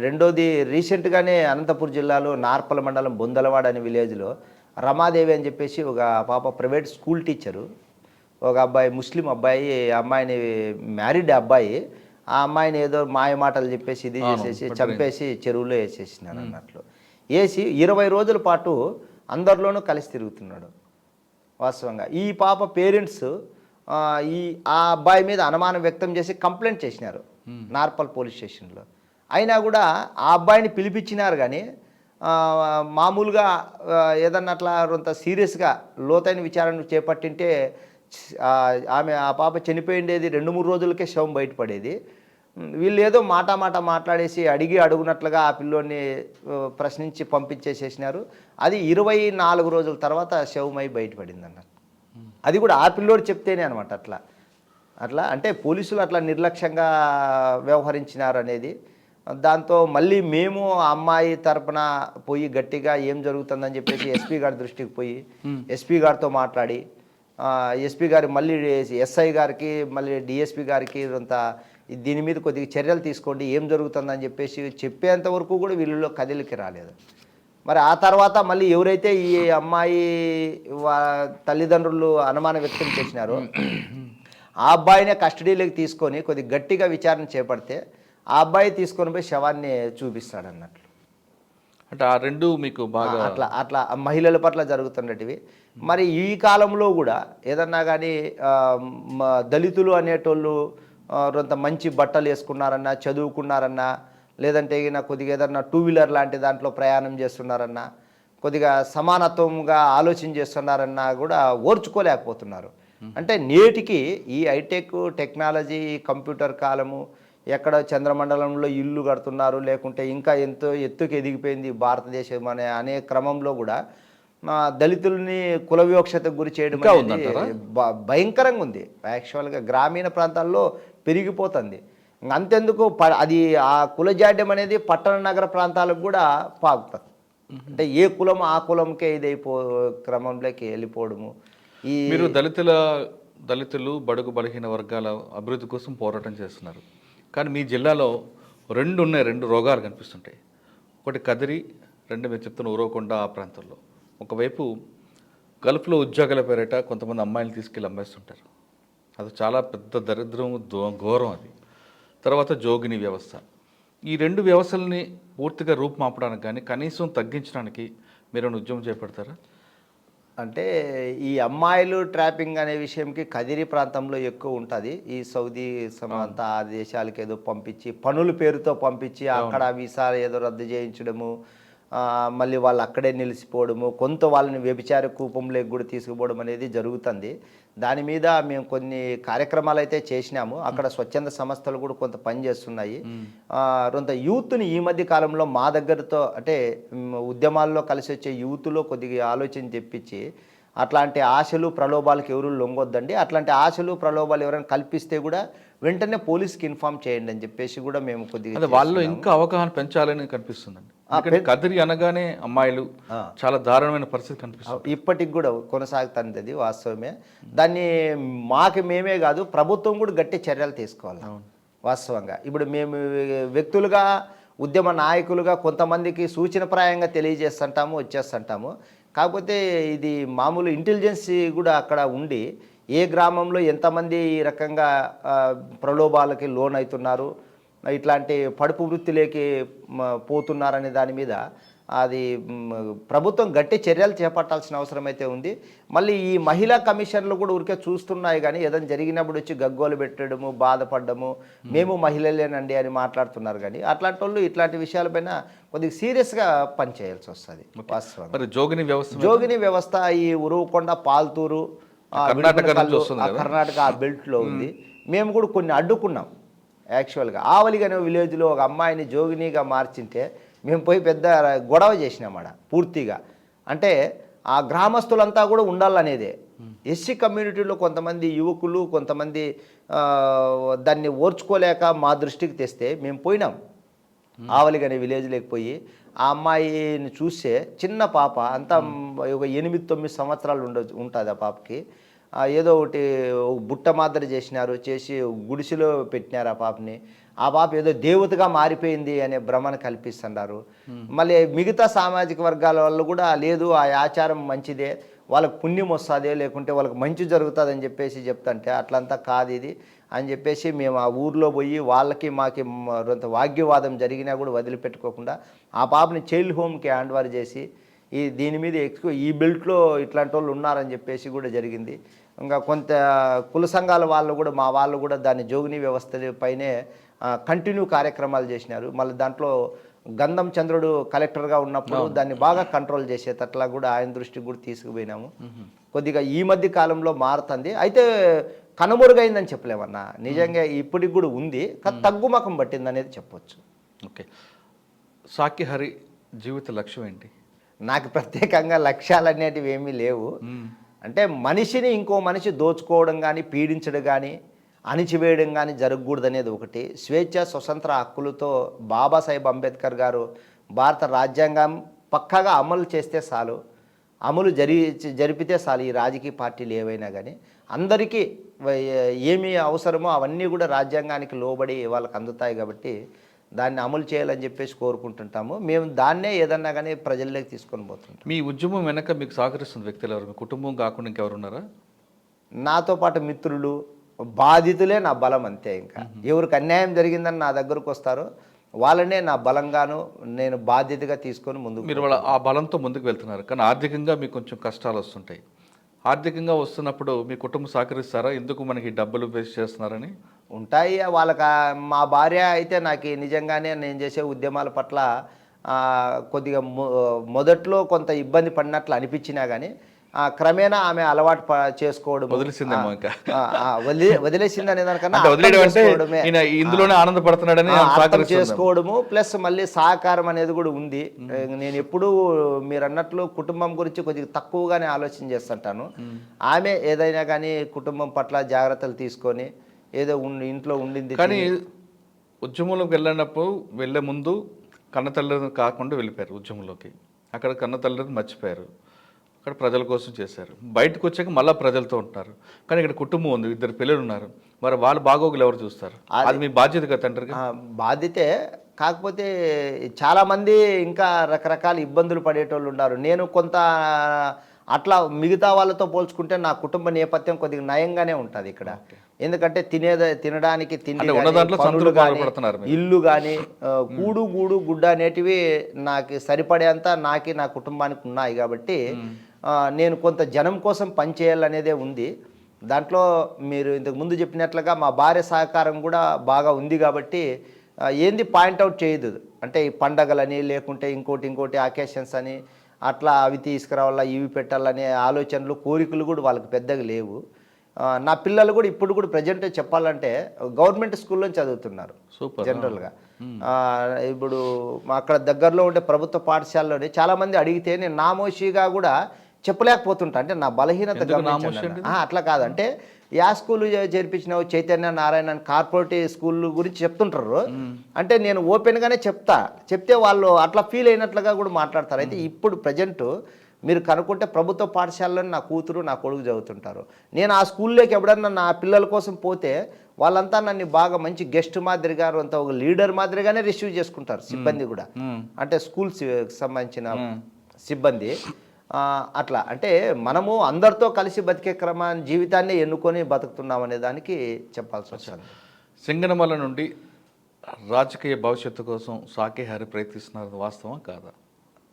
రెండోది రీసెంట్గానే అనంతపురం జిల్లాలో నార్పల మండలం బొందలవాడ అనే విలేజ్లో రమాదేవి అని చెప్పేసి ఒక పాప ప్రైవేట్ స్కూల్ టీచరు, ఒక అబ్బాయి ముస్లిం అబ్బాయి, అమ్మాయిని మ్యారీడ్ అబ్బాయి, ఆ అమ్మాయిని ఏదో మాయ మాటలు చెప్పేసి ఇది చేసేసి చంపేసి చెరువులో వేసేసినారు అన్నట్లు. వేసి 20 రోజుల పాటు అందరిలోనూ కలిసి తిరుగుతున్నాడు వాస్తవంగా. ఈ పాప పేరెంట్స్ ఆ అబ్బాయి మీద అనుమానం వ్యక్తం చేసి కంప్లైంట్ చేసినారు నార్పల్ పోలీస్ స్టేషన్లో. అయినా కూడా ఆ అబ్బాయిని పిలిపించినారు. కానీ మామూలుగా ఏదన్నా అట్లా కొంత సీరియస్గా లోతైన విచారణ చేపట్టింటే ఆ పాప చనిపోయిండేది 2-3 రోజులకే శవం బయటపడేది. వీళ్ళు ఏదో మాట మాట్లాడేసి అడుగునట్లుగా ఆ పిల్లోని ప్రశ్నించి పంపించేసేసినారు. అది 24 రోజుల తర్వాత శవమై బయటపడింది అన్నట్టు. అది కూడా ఆ పిల్లోడు చెప్తేనే అనమాట. అట్లా అంటే పోలీసులు అట్లా నిర్లక్ష్యంగా వ్యవహరించినారు అనేది. దాంతో మళ్ళీ మేము అమ్మాయి తరపున పోయి గట్టిగా ఏం జరుగుతుందని చెప్పేసి ఎస్పీ గారి దృష్టికి పోయి ఎస్పీ గారితో మాట్లాడి ఎస్పీ గారి మళ్ళీ ఎస్ఐ గారికి మళ్ళీ డిఎస్పీ గారికి కొంత దీని మీద కొద్దిగా చర్యలు తీసుకోండి, ఏం జరుగుతుందని చెప్పేసి చెప్పేంత వరకు కూడా వీళ్ళలో కదిలికి రాలేదు. మరి ఆ తర్వాత మళ్ళీ ఎవరైతే ఈ అమ్మాయి తల్లిదండ్రులు అనుమానం వ్యక్తం చేసినారో ఆ అబ్బాయినే కస్టడీలోకి తీసుకొని కొద్ది గట్టిగా విచారణ చేపడితే ఆ అబ్బాయి తీసుకొని పోయి శవాన్ని చూపిస్తాడు అన్నట్లు. అంటే ఆ రెండు మీకు బాగా అట్లా అట్లా మహిళల పట్ల జరుగుతున్నటివి. మరి ఈ కాలంలో కూడా ఏదన్నా కానీ దళితులు అనేటోళ్ళు కొంత మంచి బట్టలు వేసుకున్నారన్నా, చదువుకున్నారన్నా, లేదంటే కొద్దిగా ఏదన్నా టూ వీలర్ లాంటి దాంట్లో ప్రయాణం చేస్తున్నారన్నా, కొద్దిగా సమానత్వంగా ఆలోచన చేస్తున్నారన్నా కూడా ఓర్చుకోలేకపోతున్నారు. అంటే నేటికి ఈ హైటెక్ టెక్నాలజీ, కంప్యూటర్ కాలము, ఎక్కడ చంద్రమండలంలో ఇల్లు కడుతున్నారు, లేకుంటే ఇంకా ఎంతో ఎత్తుకు ఎదిగిపోయింది భారతదేశం అనే క్రమంలో కూడా దళితుల్ని కుల వివక్షతకు గురి చేయడం ఇంకా అనేది ఉందంటారా? భయంకరంగా ఉంది. యాక్చువల్గా గ్రామీణ ప్రాంతాల్లో పెరిగిపోతుంది. అంతెందుకు అది ఆ కులజాడ్యం అనేది పట్టణ నగర ప్రాంతాలకు కూడా పాకుతుంది. అంటే ఏ కులం ఆ కులంకే ఇదైపో క్రమంలోకి వెళ్ళిపోవడము. మీరు దళితులు బడుగు బలహీన వర్గాల అభివృద్ధి కోసం పోరాటం చేస్తున్నారు. కానీ మీ జిల్లాలో రెండు రోగాలు కనిపిస్తుంటాయి. ఒకటి కదిరి, రెండు మీరు చెప్తున్న ఉరవకొండ ఆ ప్రాంతంలో. ఒకవైపు గల్ఫ్లో ఉద్యోగాల పేరిట కొంతమంది అమ్మాయిలు తీసుకెళ్ళి అమ్మేస్తుంటారు. అది చాలా పెద్ద దరిద్రం, ఘోరం అది. తర్వాత జోగిని వ్యవస్థ. ఈ రెండు వ్యవస్థలని పూర్తిగా రూపుమాపడానికి కానీ కనీసం తగ్గించడానికి మీరు ఉద్యమం చేపడతారా? అంటే ఈ అమ్మాయిలు ట్రాపింగ్ అనే విషయంకి కదిరి ప్రాంతంలో ఎక్కువ ఉంటుంది. ఈ సౌదీ సమంతా ఆ దేశాలకు ఏదో పంపించి, పనుల పేరుతో పంపించి అక్కడ వీసాలు ఏదో రద్దు చేయించడము, మళ్ళీ వాళ్ళు అక్కడే నిలిచిపోవడము, కొంత వాళ్ళని వ్యభిచార కూపంలోకి కూడా తీసుకుపోవడం అనేది జరుగుతుంది. దాని మీద మేము కొన్ని కార్యక్రమాలు అయితే చేసినాము. అక్కడ స్వచ్ఛంద సంస్థలు కూడా కొంత పని చేస్తున్నాయి. కొంత యూత్ని ఈ మధ్య కాలంలో మా దగ్గరతో అంటే ఉద్యమాల్లో కలిసి వచ్చే యూత్లో కొద్దిగా ఆలోచన తెప్పించి అట్లాంటి ఆశలు ప్రలోభాలకు ఎవరు లొంగొద్దండి, అట్లాంటి ఆశలు ప్రలోభాలు ఎవరైనా కల్పిస్తే కూడా వెంటనే పోలీస్కి ఇన్ఫామ్ చేయండి అని చెప్పేసి కూడా మేము కొద్దిగా వాళ్ళు ఇంకా అవగాహన పెంచాలని కనిపిస్తుందండి. కదిరి అనగానే అమ్మాయిలు చాలా దారుణమైన పరిస్థితి కనిపిస్తుంది. ఇప్పటికి కూడా కొనసాగుతుంది, అది వాస్తవమే. దాన్ని మేమే కాదు ప్రభుత్వం కూడా గట్టి చర్యలు తీసుకోవాలి వాస్తవంగా. ఇప్పుడు మేము వ్యక్తులుగా ఉద్యమ నాయకులుగా కొంతమందికి సూచనప్రాయంగా తెలియజేస్తుంటాము, వచ్చేస్తుంటాము. కాకపోతే ఇది మామూలు ఇంటెలిజెన్స్ కూడా అక్కడ ఉండి ఏ గ్రామంలో ఎంతమంది ఈ రకంగా ప్రలోభాలకి లోన్ అవుతున్నారు, ఇట్లాంటి పడుపు వృత్తిలోకి పోతున్నారనే దాని మీద అది ప్రభుత్వం గట్టి చర్యలు చేపట్టాల్సిన అవసరం అయితే ఉంది. మళ్ళీ ఈ మహిళా కమిషన్లు కూడా ఊరికే చూస్తున్నాయి కానీ ఏదైనా జరిగినప్పుడు వచ్చి గగ్గోలు పెట్టడము, బాధపడము, మేము మహిళలేనండి అని మాట్లాడుతున్నారు. కానీ అట్లాంటి వాళ్ళు ఇట్లాంటి విషయాలపైన కొద్దిగా సీరియస్గా పనిచేయాల్సి వస్తుంది వాస్తవం. జోగిని వ్యవస్థ ఈ ఉరువకొండ, పాల్తూరు, కర్ణాటక ఆ బెల్ట్లో ఉంది. మేము కూడా కొన్ని అడ్డుకున్నాం. యాక్చువల్గా ఆవలిగా అనే విలేజ్లో ఒక అమ్మాయిని జోగినిగా మార్చింటే మేము పోయి పెద్ద గొడవ చేసినాం పూర్తిగా. అంటే ఆ గ్రామస్తులంతా కూడా ఉండాలనేదే. ఎస్సీ కమ్యూనిటీలో కొంతమంది యువకులు, కొంతమంది దాన్ని ఓర్చుకోలేక మా దృష్టికి తెస్తే మేము పోయినాం. ఆవలిగా అనే విలేజ్లోకి పోయి ఆ అమ్మాయిని చూస్తే చిన్న పాప, అంతా ఒక 8-9 సంవత్సరాలు ఉంటుంది ఆ పాపకి. ఏదో ఒకటి బుట్ట మాదిరి చేసి గుడిసెలో పెట్టినారు ఆ పాపని. ఆ పాప ఏదో దేవతగా మారిపోయింది అనే భ్రమను కల్పిస్తున్నారు. మళ్ళీ మిగతా సామాజిక వర్గాల వాళ్ళు కూడా లేదు, ఆ ఆచారం మంచిదే, వాళ్ళకి పుణ్యం వస్తుంది, లేకుంటే వాళ్ళకి మంచి జరుగుతుంది అని చెప్పేసి చెప్తుంటే అట్లంతా కాదు ఇది అని చెప్పేసి మేము ఆ ఊర్లో పోయి మాకి కొంత వాగ్యవాదం జరిగినా కూడా వదిలిపెట్టుకోకుండా ఆ పాపని చైల్డ్ హోమ్కి హ్యాండ్ ఓవర్ చేసి దీని మీద ఎక్కువ ఈ బెల్ట్లో ఇట్లాంటి వాళ్ళు ఉన్నారని చెప్పేసి కూడా జరిగింది. ఇంకా కొంత కుల సంఘాల వాళ్ళు కూడా మా వాళ్ళు కూడా దాన్ని జోగిని వ్యవస్థ పైనే కంటిన్యూ కార్యక్రమాలు చేసినారు. మళ్ళీ దాంట్లో గంధం చంద్రుడు కలెక్టర్గా ఉన్నప్పుడు దాన్ని బాగా కంట్రోల్ చేసేటట్లా కూడా ఆయన దృష్టికి కూడా తీసుకుపోయినాము. కొద్దిగా ఈ మధ్య కాలంలో మారుతుంది. అయితే కనుమరుగైందని చెప్పలేమన్నా, నిజంగా ఇప్పటికి కూడా ఉంది, తగ్గుముఖం పట్టింది అనేది చెప్పొచ్చు. ఓకే, సాకిహరి జీవిత లక్ష్యం ఏంటి? నాకు ప్రత్యేకంగా లక్ష్యాలు అనేటివి ఏమీ లేవు. అంటే మనిషిని ఇంకో మనిషి దోచుకోవడం కానీ, పీడించడం కానీ, అణిచివేయడం కానీ జరగకూడదు అనేది ఒకటి. స్వేచ్ఛ స్వతంత్ర హక్కులతో బాబాసాహెబ్ అంబేద్కర్ గారు భారత రాజ్యాంగం పక్కాగా అమలు చేస్తే చాలు, అమలు జరిపితే చాలు ఈ రాజకీయ పార్టీలు ఏవైనా కానీ. అందరికీ ఏమి అవసరమో అవన్నీ కూడా రాజ్యాంగానికి లోబడి వాళ్ళకి అందుతాయి కాబట్టి దాన్ని అమలు చేయాలని చెప్పేసి కోరుకుంటుంటాము. మేము దాన్నే ఏదన్నా కానీ ప్రజల్లోకి తీసుకొని పోతుంటాం. మీ ఉద్యమం వెనక మీకు సహకరిస్తున్న వ్యక్తులు ఎవరు? మీ కుటుంబం కాకుండా ఇంకెవరు ఉన్నారా? నాతో పాటు మిత్రులు, బాధితులే నా బలం అంతే. ఇంకా ఎవరికి అన్యాయం జరిగిందని నా దగ్గరకు వస్తారో వాళ్ళనే నా బలంగాను నేను బాధ్యతగా తీసుకొని ముందుకు మీరు వాళ్ళ ఆ బలంతో ముందుకు వెళ్తున్నారు, కానీ ఆర్థికంగా మీకు కొంచెం కష్టాలు వస్తుంటాయి. ఆర్థికంగా వస్తున్నప్పుడు మీ కుటుంబం సహకరిస్తారా, ఎందుకు మనకి డబ్బులు వేస్ట్ చేస్తున్నారని? ఉంటాయి. వాళ్ళకి మా భార్య అయితే నాకు నిజంగానే నేను చేసే ఉద్యమాల పట్ల కొద్దిగా మొదట్లో కొంత ఇబ్బంది పడినట్లు అనిపించినా కానీ క్రమేణా ఆమె అలవాటు చేసుకోవడం వదిలేసిందేమో ఇంకా. వదిలేసింది అనే దానికన్నా అంటే వదిలేయడం అంటే చేసుకోవడమే, ఈయన ఇందులోనే ఆనందపడుతున్నాడని అర్థం చేసుకోవడము ప్లస్ మళ్ళీ సహకారం అనేది కూడా ఉంది. నేను ఎప్పుడూ మీరు అన్నట్లు కుటుంబం గురించి కొద్దిగా తక్కువగానే ఆలోచన చేస్తుంటాను. ఆమె ఏదైనా కానీ కుటుంబం పట్ల జాగ్రత్తలు తీసుకొని ఏదో ఇంట్లో ఉండింది. కానీ ఉద్యమంలోకి వెళ్ళే ముందు కన్న తల్లిదండ్రులు కాకుండా వెళ్ళిపోయారు ఉద్యమంలోకి. అక్కడ కన్న తల్లిదండ్రులు మర్చిపోయారు, అక్కడ ప్రజల కోసం చేశారు. బయటకు వచ్చాక మళ్ళీ ప్రజలతో ఉంటున్నారు. కానీ ఇక్కడ కుటుంబం ఉంది, 2 పిల్లలు ఉన్నారు. మరి వాళ్ళ బాగోగులు ఎవరు చూస్తారు? అది మీ బాధ్యత కదా తండ్రికి. బాధ్యతే. కాకపోతే చాలామంది ఇంకా రకరకాల ఇబ్బందులు పడేటోళ్ళు ఉన్నారు. నేను కొంత అట్లా మిగతా వాళ్ళతో పోల్చుకుంటే నా కుటుంబ నేపథ్యం కొద్దిగా నయంగానే ఉంటుంది ఇక్కడ. ఎందుకంటే తినడానికి తిండి, ఇల్లు కానీ కూడు గూడు గుడ్డ అనేటివి నాకు సరిపడేంత నా కుటుంబానికి ఉన్నాయి. కాబట్టి నేను కొంత జనం కోసం పనిచేయాలనేదే ఉంది. దాంట్లో మీరు ఇంతకు ముందు చెప్పినట్లుగా మా భార్య సహకారం కూడా బాగా ఉంది. కాబట్టి ఏంది పాయింట్అవుట్ చేయదు. అంటే ఈ పండగలని లేకుంటే ఇంకోటి అకేషన్స్ అని అట్లా అవి తీసుకురావాలా ఇవి పెట్టాలనే ఆలోచనలు కోరికలు కూడా వాళ్ళకి పెద్దగా లేవు. నా పిల్లలు కూడా ఇప్పుడు కూడా ప్రజెంట్ చెప్పాలంటే గవర్నమెంట్ స్కూల్లో చదువుతున్నారు జనరల్గా. ఇప్పుడు అక్కడ దగ్గరలో ఉండే ప్రభుత్వ పాఠశాలలోనే చాలామంది అడిగితే నేను నామోషిగా కూడా చెప్పలేకపోతుంటా. అంటే నా బలహీనత అట్లా కాదంటే యా స్కూల్ చేర్పించినావు చైతన్య నారాయణ కార్పొరేట్ స్కూల్ గురించి చెప్తుంటారు. అంటే నేను ఓపెన్గానే చెప్తే వాళ్ళు అట్లా ఫీల్ అయినట్లుగా కూడా మాట్లాడతారు. అయితే ఇప్పుడు ప్రజెంట్ మీరు కనుక్కుంటే ప్రభుత్వ పాఠశాలలో నా కూతురు నా కొడుకు చదువుతుంటారు. నేను ఆ స్కూల్లోకి ఎప్పుడన్నా నా పిల్లల కోసం పోతే వాళ్ళంతా నన్ను బాగా మంచి గెస్ట్ మాదిరిగా అంతా ఒక లీడర్ మాదిరిగానే రిసీవ్ చేసుకుంటారు. సిబ్బంది కూడా అంటే స్కూల్స్ సంబంధించిన సిబ్బంది అట్లా. అంటే మనము అందరితో కలిసి బతికే జీవితాన్ని ఎన్నుకొని బతుకుతున్నాం అనే దానికి చెప్పాల్సి వస్తుంది. సింగనమల నుండి రాజకీయ భవిష్యత్తు కోసం శాఖేహారి ప్రయత్నిస్తున్నారు, వాస్తవం కాదా?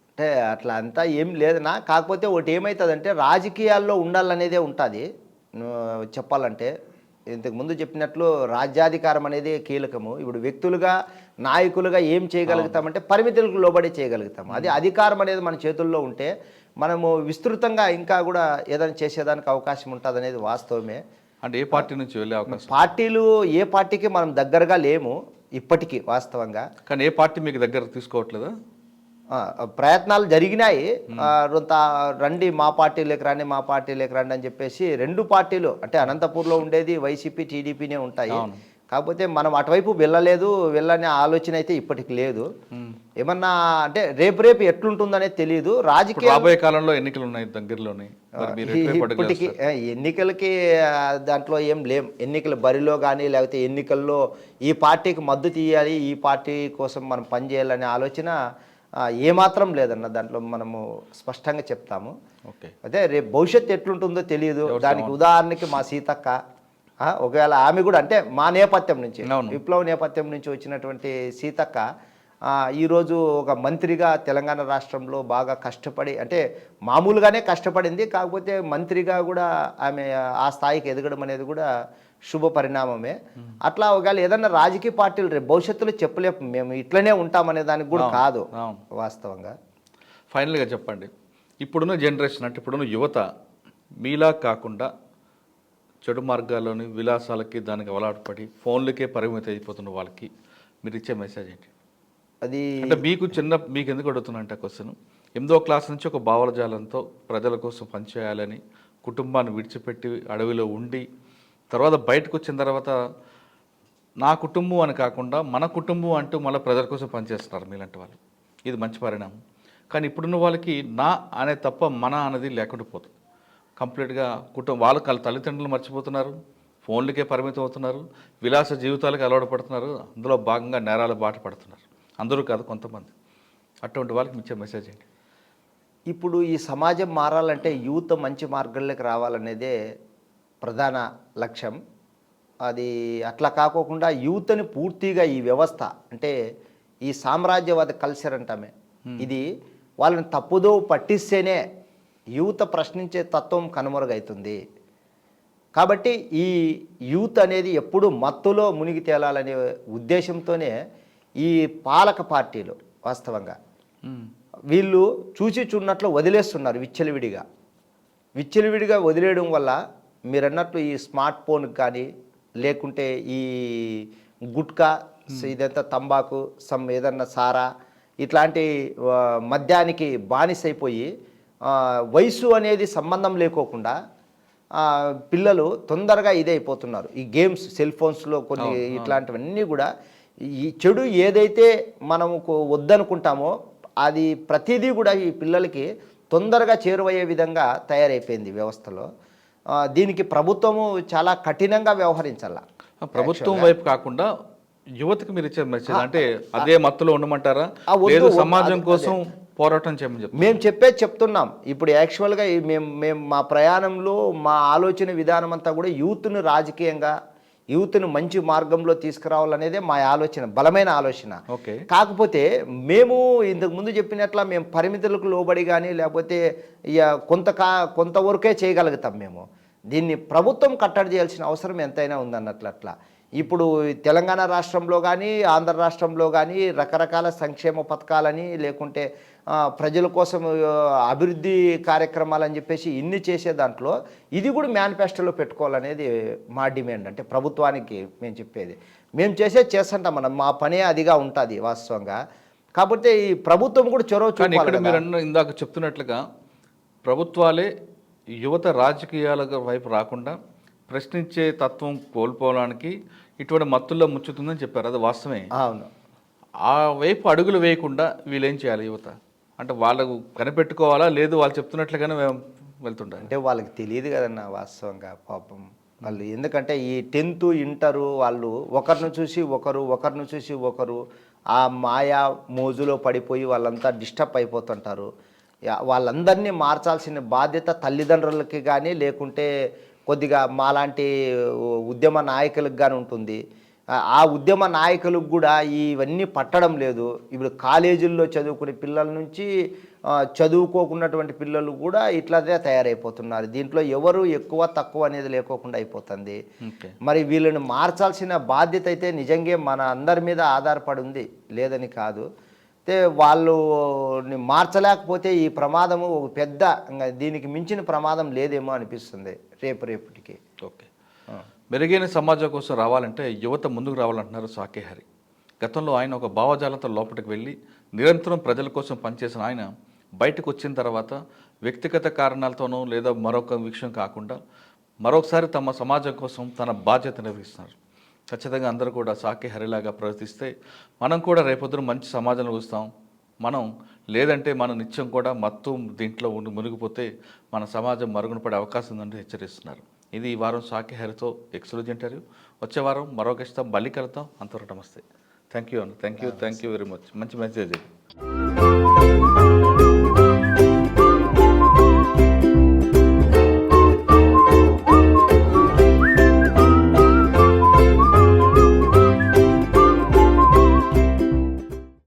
అంటే అట్లా అంతా ఏం లేదనా. కాకపోతే ఒకటి ఏమవుతుందంటే రాజకీయాల్లో ఉండాలనేదే ఉంటుంది. చెప్పాలంటే ఇంతకుముందు చెప్పినట్లు రాజ్యాధికారం అనేది కీలకము. ఇప్పుడు వ్యక్తులుగా నాయకులుగా ఏం చేయగలుగుతామంటే పరిమితులకు లోబడి చేయగలుగుతాము. అది అధికారం అనేది మన చేతుల్లో ఉంటే మనము విస్తృతంగా ఇంకా కూడా ఏదైనా చేసేదానికి అవకాశం ఉంటుంది అనేది వాస్తవమే. అంటే ఏ పార్టీ నుంచి వెళ్ళే అవకాశం? పార్టీలు ఏ పార్టీకి మనం దగ్గరగా లేము ఇప్పటికీ వాస్తవంగా. కానీ ఏ పార్టీ మీకు దగ్గర తీసుకోవట్లేదా? ప్రయత్నాలు జరిగినాయి. రండి మా పార్టీలోకి రండి అని చెప్పేసి 2 పార్టీలు అంటే అనంతపూర్లో ఉండేది వైసీపీ టీడీపీనే ఉంటాయి. కాకపోతే మనం అటువైపు వెళ్ళనే ఆలోచన అయితే ఇప్పటికి లేదు. ఏమన్నా అంటే రేపు ఎట్లుంటుందనేది తెలియదు. రాబోయే కాలంలో ఎన్నికలు ఉన్నాయి దగ్గరలోనే, ఇప్పటికి ఎన్నికలకి దాంట్లో ఏం లేం. ఎన్నికల బరిలో కానీ లేకపోతే ఎన్నికల్లో ఈ పార్టీకి మద్దతు ఇవ్వాలి, ఈ పార్టీ కోసం మనం పనిచేయాలనే ఆలోచన ఏమాత్రం లేదన్న. దాంట్లో మనము స్పష్టంగా చెప్తాము. అదే రేపు భవిష్యత్తు ఎట్లుంటుందో తెలియదు. దానికి ఉదాహరణకి మా సీతక్క, ఒకవేళ ఆమె కూడా అంటే మా నేపథ్యం నుంచి విప్లవ నేపథ్యం నుంచి వచ్చినటువంటి సీతక్క ఈరోజు ఒక మంత్రిగా తెలంగాణ రాష్ట్రంలో బాగా కష్టపడి అంటే మామూలుగానే కష్టపడింది. కాకపోతే మంత్రిగా కూడా ఆమె ఆ స్థాయికి ఎదగడం అనేది కూడా శుభ పరిణామమే. అట్లా ఒకవేళ ఏదన్నా రాజకీయ పార్టీలు రేపు భవిష్యత్తులో చెప్పలేము మేము ఇట్లనే ఉంటామనే దానికి కూడా కాదు వాస్తవంగా. ఫైనల్గా చెప్పండి, ఇప్పుడున్న జనరేషన్ అంటే ఇప్పుడున్న యువత మీలా కాకుండా చెడు మార్గాల్లోని విలాసాలకి దానికి అలవాటుపడి ఫోన్లకే పరిమితి అయిపోతున్న వాళ్ళకి మీరు ఇచ్చే మెసేజ్ ఏంటి? అది అంటే మీకు ఎందుకు అడుగుతున్నా క్వశ్చన్, 8వ క్లాస్ నుంచి ఒక భావజాలంతో ప్రజల కోసం పనిచేయాలని కుటుంబాన్ని విడిచిపెట్టి అడవిలో ఉండి తర్వాత బయటకు వచ్చిన తర్వాత నా కుటుంబం అని కాకుండా మన కుటుంబం అంటూ మళ్ళీ ప్రజల కోసం పనిచేస్తున్నారు మీలాంటి వాళ్ళు. ఇది మంచి పరిణామం. కానీ ఇప్పుడున్న వాళ్ళకి నా అనే తప్ప మన అనేది లేకుండా పోతుంది. కంప్లీట్గా వాళ్ళ తల్లిదండ్రులు మర్చిపోతున్నారు, ఫోన్లకే పరిమితం అవుతున్నారు, విలాస జీవితాలకు అలవాటు పడుతున్నారు, అందులో భాగంగా నేరాల బాట పడుతున్నారు. అందరూ కాదు, కొంతమంది. అటువంటి వాళ్ళకి ఇచ్చే మెసేజ్ ఏంటి? ఇప్పుడు ఈ సమాజం మారాలంటే యూత్ మంచి మార్గంలోకి రావాలనేదే ప్రధాన లక్ష్యం. అది అట్లా కాకోకుండా యూత్ని పూర్తిగా ఈ వ్యవస్థ అంటే ఈ సామ్రాజ్యవాద కల్చర్ అంటామే ఇది వాళ్ళని తప్పుదో పట్టిస్తేనే యూత్ ప్రశ్నించే తత్వం కనుమరుగవుతుంది. కాబట్టి ఈ యూత్ అనేది ఎప్పుడు మత్తులో మునిగి తేలాలనే ఉద్దేశంతోనే ఈ పాలక పార్టీలు వాస్తవంగా వీళ్ళు చూసి చూడనట్లు వదిలేస్తున్నారు విచ్చలవిడిగా వదిలేయడం వల్ల మీరు అన్నట్లు ఈ స్మార్ట్ ఫోన్కి కానీ లేకుంటే ఈ గుట్కా ఇదంతా తంబాకు ఏదన్నా సారా ఇట్లాంటి మద్యానికి బానిసైపోయి వయసు అనేది సంబంధం లేకోకుండా పిల్లలు తొందరగా ఇదైపోతున్నారు. ఈ గేమ్స్ సెల్ ఫోన్స్లో కొన్ని ఇట్లాంటివన్నీ కూడా ఈ చెడు ఏదైతే మనము వద్దనుకుంటామో అది ప్రతిదీ కూడా ఈ పిల్లలకి తొందరగా చేరువయ్యే విధంగా తయారైపోయింది వ్యవస్థలో. దీనికి ప్రభుత్వము చాలా కఠినంగా వ్యవహరించాల. ప్రభుత్వం వైపు కాకుండా యువతకు మీరు ఇచ్చే మెసేజ్ అంటే అదే మత్తులో ఉండమంటారా, లేదు సమాజం కోసం పోరాటం చేయమని చెప్పి మేము చెప్తున్నాం. ఇప్పుడు యాక్చువల్గా మేము మా ప్రయాణంలో మా ఆలోచన విధానం అంతా కూడా యూత్ను రాజకీయంగా యూత్ను మంచి మార్గంలో తీసుకురావాలనేదే మా ఆలోచన, బలమైన ఆలోచన. కాకపోతే మేము ఇంతకుముందు చెప్పినట్ల మేము పరిమితులకు లోబడి కానీ లేకపోతే కొంతవరకే చేయగలుగుతాం. మేము దీన్ని ప్రభుత్వం కట్టడి చేయాల్సిన అవసరం ఎంతైనా ఉందన్నట్లు. అట్లా ఇప్పుడు తెలంగాణ రాష్ట్రంలో కానీ ఆంధ్ర రాష్ట్రంలో కానీ రకరకాల సంక్షేమ పథకాలని లేకుంటే ప్రజల కోసం అభివృద్ధి కార్యక్రమాలని చెప్పేసి ఇన్ని చేసే దాంట్లో ఇది కూడా మేనిఫెస్టోలో పెట్టుకోవాలనేది మా డిమాండ్. అంటే ప్రభుత్వానికి మేము చెప్పేది, మేము చేస్తుంటాం, మనం మా పనే అదిగా ఉంటుంది వాస్తవంగా. కాబట్టి ఈ ప్రభుత్వం కూడా చొరవ చూపాలి. మీరు ఇందాక చెప్తున్నట్లుగా ప్రభుత్వాలే యువత రాజకీయాల వైపు రాకుండా ప్రశ్నించే తత్వం కోల్పోవడానికి ఇటువంటి మత్తుల్లో ముచ్చుతుందని చెప్పారు, అది వాస్తవమే. అవును. ఆ వైపు అడుగులు వేయకుండా వీళ్ళు ఏం చేయాలి? యువత అంటే వాళ్ళకు కనిపెట్టుకోవాలా, లేదు వాళ్ళు చెప్తున్నట్లుగానే వెళ్తుంటారు? అంటే వాళ్ళకి తెలియదు కదన్న వాస్తవంగా పాపం వాళ్ళు. ఎందుకంటే ఈ 10th ఇంటరు వాళ్ళు ఒకరిని చూసి ఒకరు ఆ మాయా మోజులో పడిపోయి వాళ్ళంతా డిస్టర్బ్ అయిపోతుంటారు. వాళ్ళందరినీ మార్చాల్సిన బాధ్యత తల్లిదండ్రులకి కానీ లేకుంటే కొద్దిగా మాలాంటి ఉద్యమ నాయకులకు కానీ ఉంటుంది. ఆ ఉద్యమ నాయకులకు కూడా ఇవన్నీ పట్టడం లేదు. ఇప్పుడు కాలేజీల్లో చదువుకునే పిల్లల నుంచి చదువుకోకున్నటువంటి పిల్లలు కూడా ఇట్లానే తయారైపోతున్నారు. దీంట్లో ఎవరు ఎక్కువ తక్కువ అనేది లేకోకుండా అయిపోతుంది. మరి వీళ్ళని మార్చాల్సిన బాధ్యత అయితే నిజంగా మన అందరి మీద ఆధారపడి ఉంది, లేదని కాదు. అయితే వాళ్ళని మార్చలేకపోతే ఈ ప్రమాదము ఒక పెద్ద దీనికి మించిన ప్రమాదం లేదేమో అనిపిస్తుంది రేపటికి. ఓకే, మెరుగైన సమాజం కోసం రావాలంటే యువత ముందుకు రావాలంటున్నారు సాకే హరి. గతంలో ఆయన ఒక భావజాలంతో లోపలికి వెళ్ళి నిరంతరం ప్రజల కోసం పనిచేసిన ఆయన బయటకు వచ్చిన తర్వాత వ్యక్తిగత కారణాలతోనో లేదా మరొక విషయం కాకుండా మరొకసారి తమ సమాజం కోసం తన బాధ్యత నిర్వహిస్తున్నారు. ఖచ్చితంగా అందరూ కూడా సాకే హరిలాగా ప్రవర్తిస్తే మనం కూడా రేపొద్దున మంచి సమాజంలో చూస్తాం. మనం లేదంటే మన నిత్యం కూడా మత్తు దీంట్లో మునిగిపోతే మన సమాజం మరుగున పడే అవకాశం ఉందని హెచ్చరిస్తున్నారు. ఇది ఈ వారం సాకే హరితో ఎక్స్క్లూజివ్ ఇంటర్వ్యూ. వచ్చే వారం మరో గెస్ట్తో మళ్ళీ కలుద్దాం. అంతవరకు నమస్తే. Thank you very much. మంచి మెసేజ్.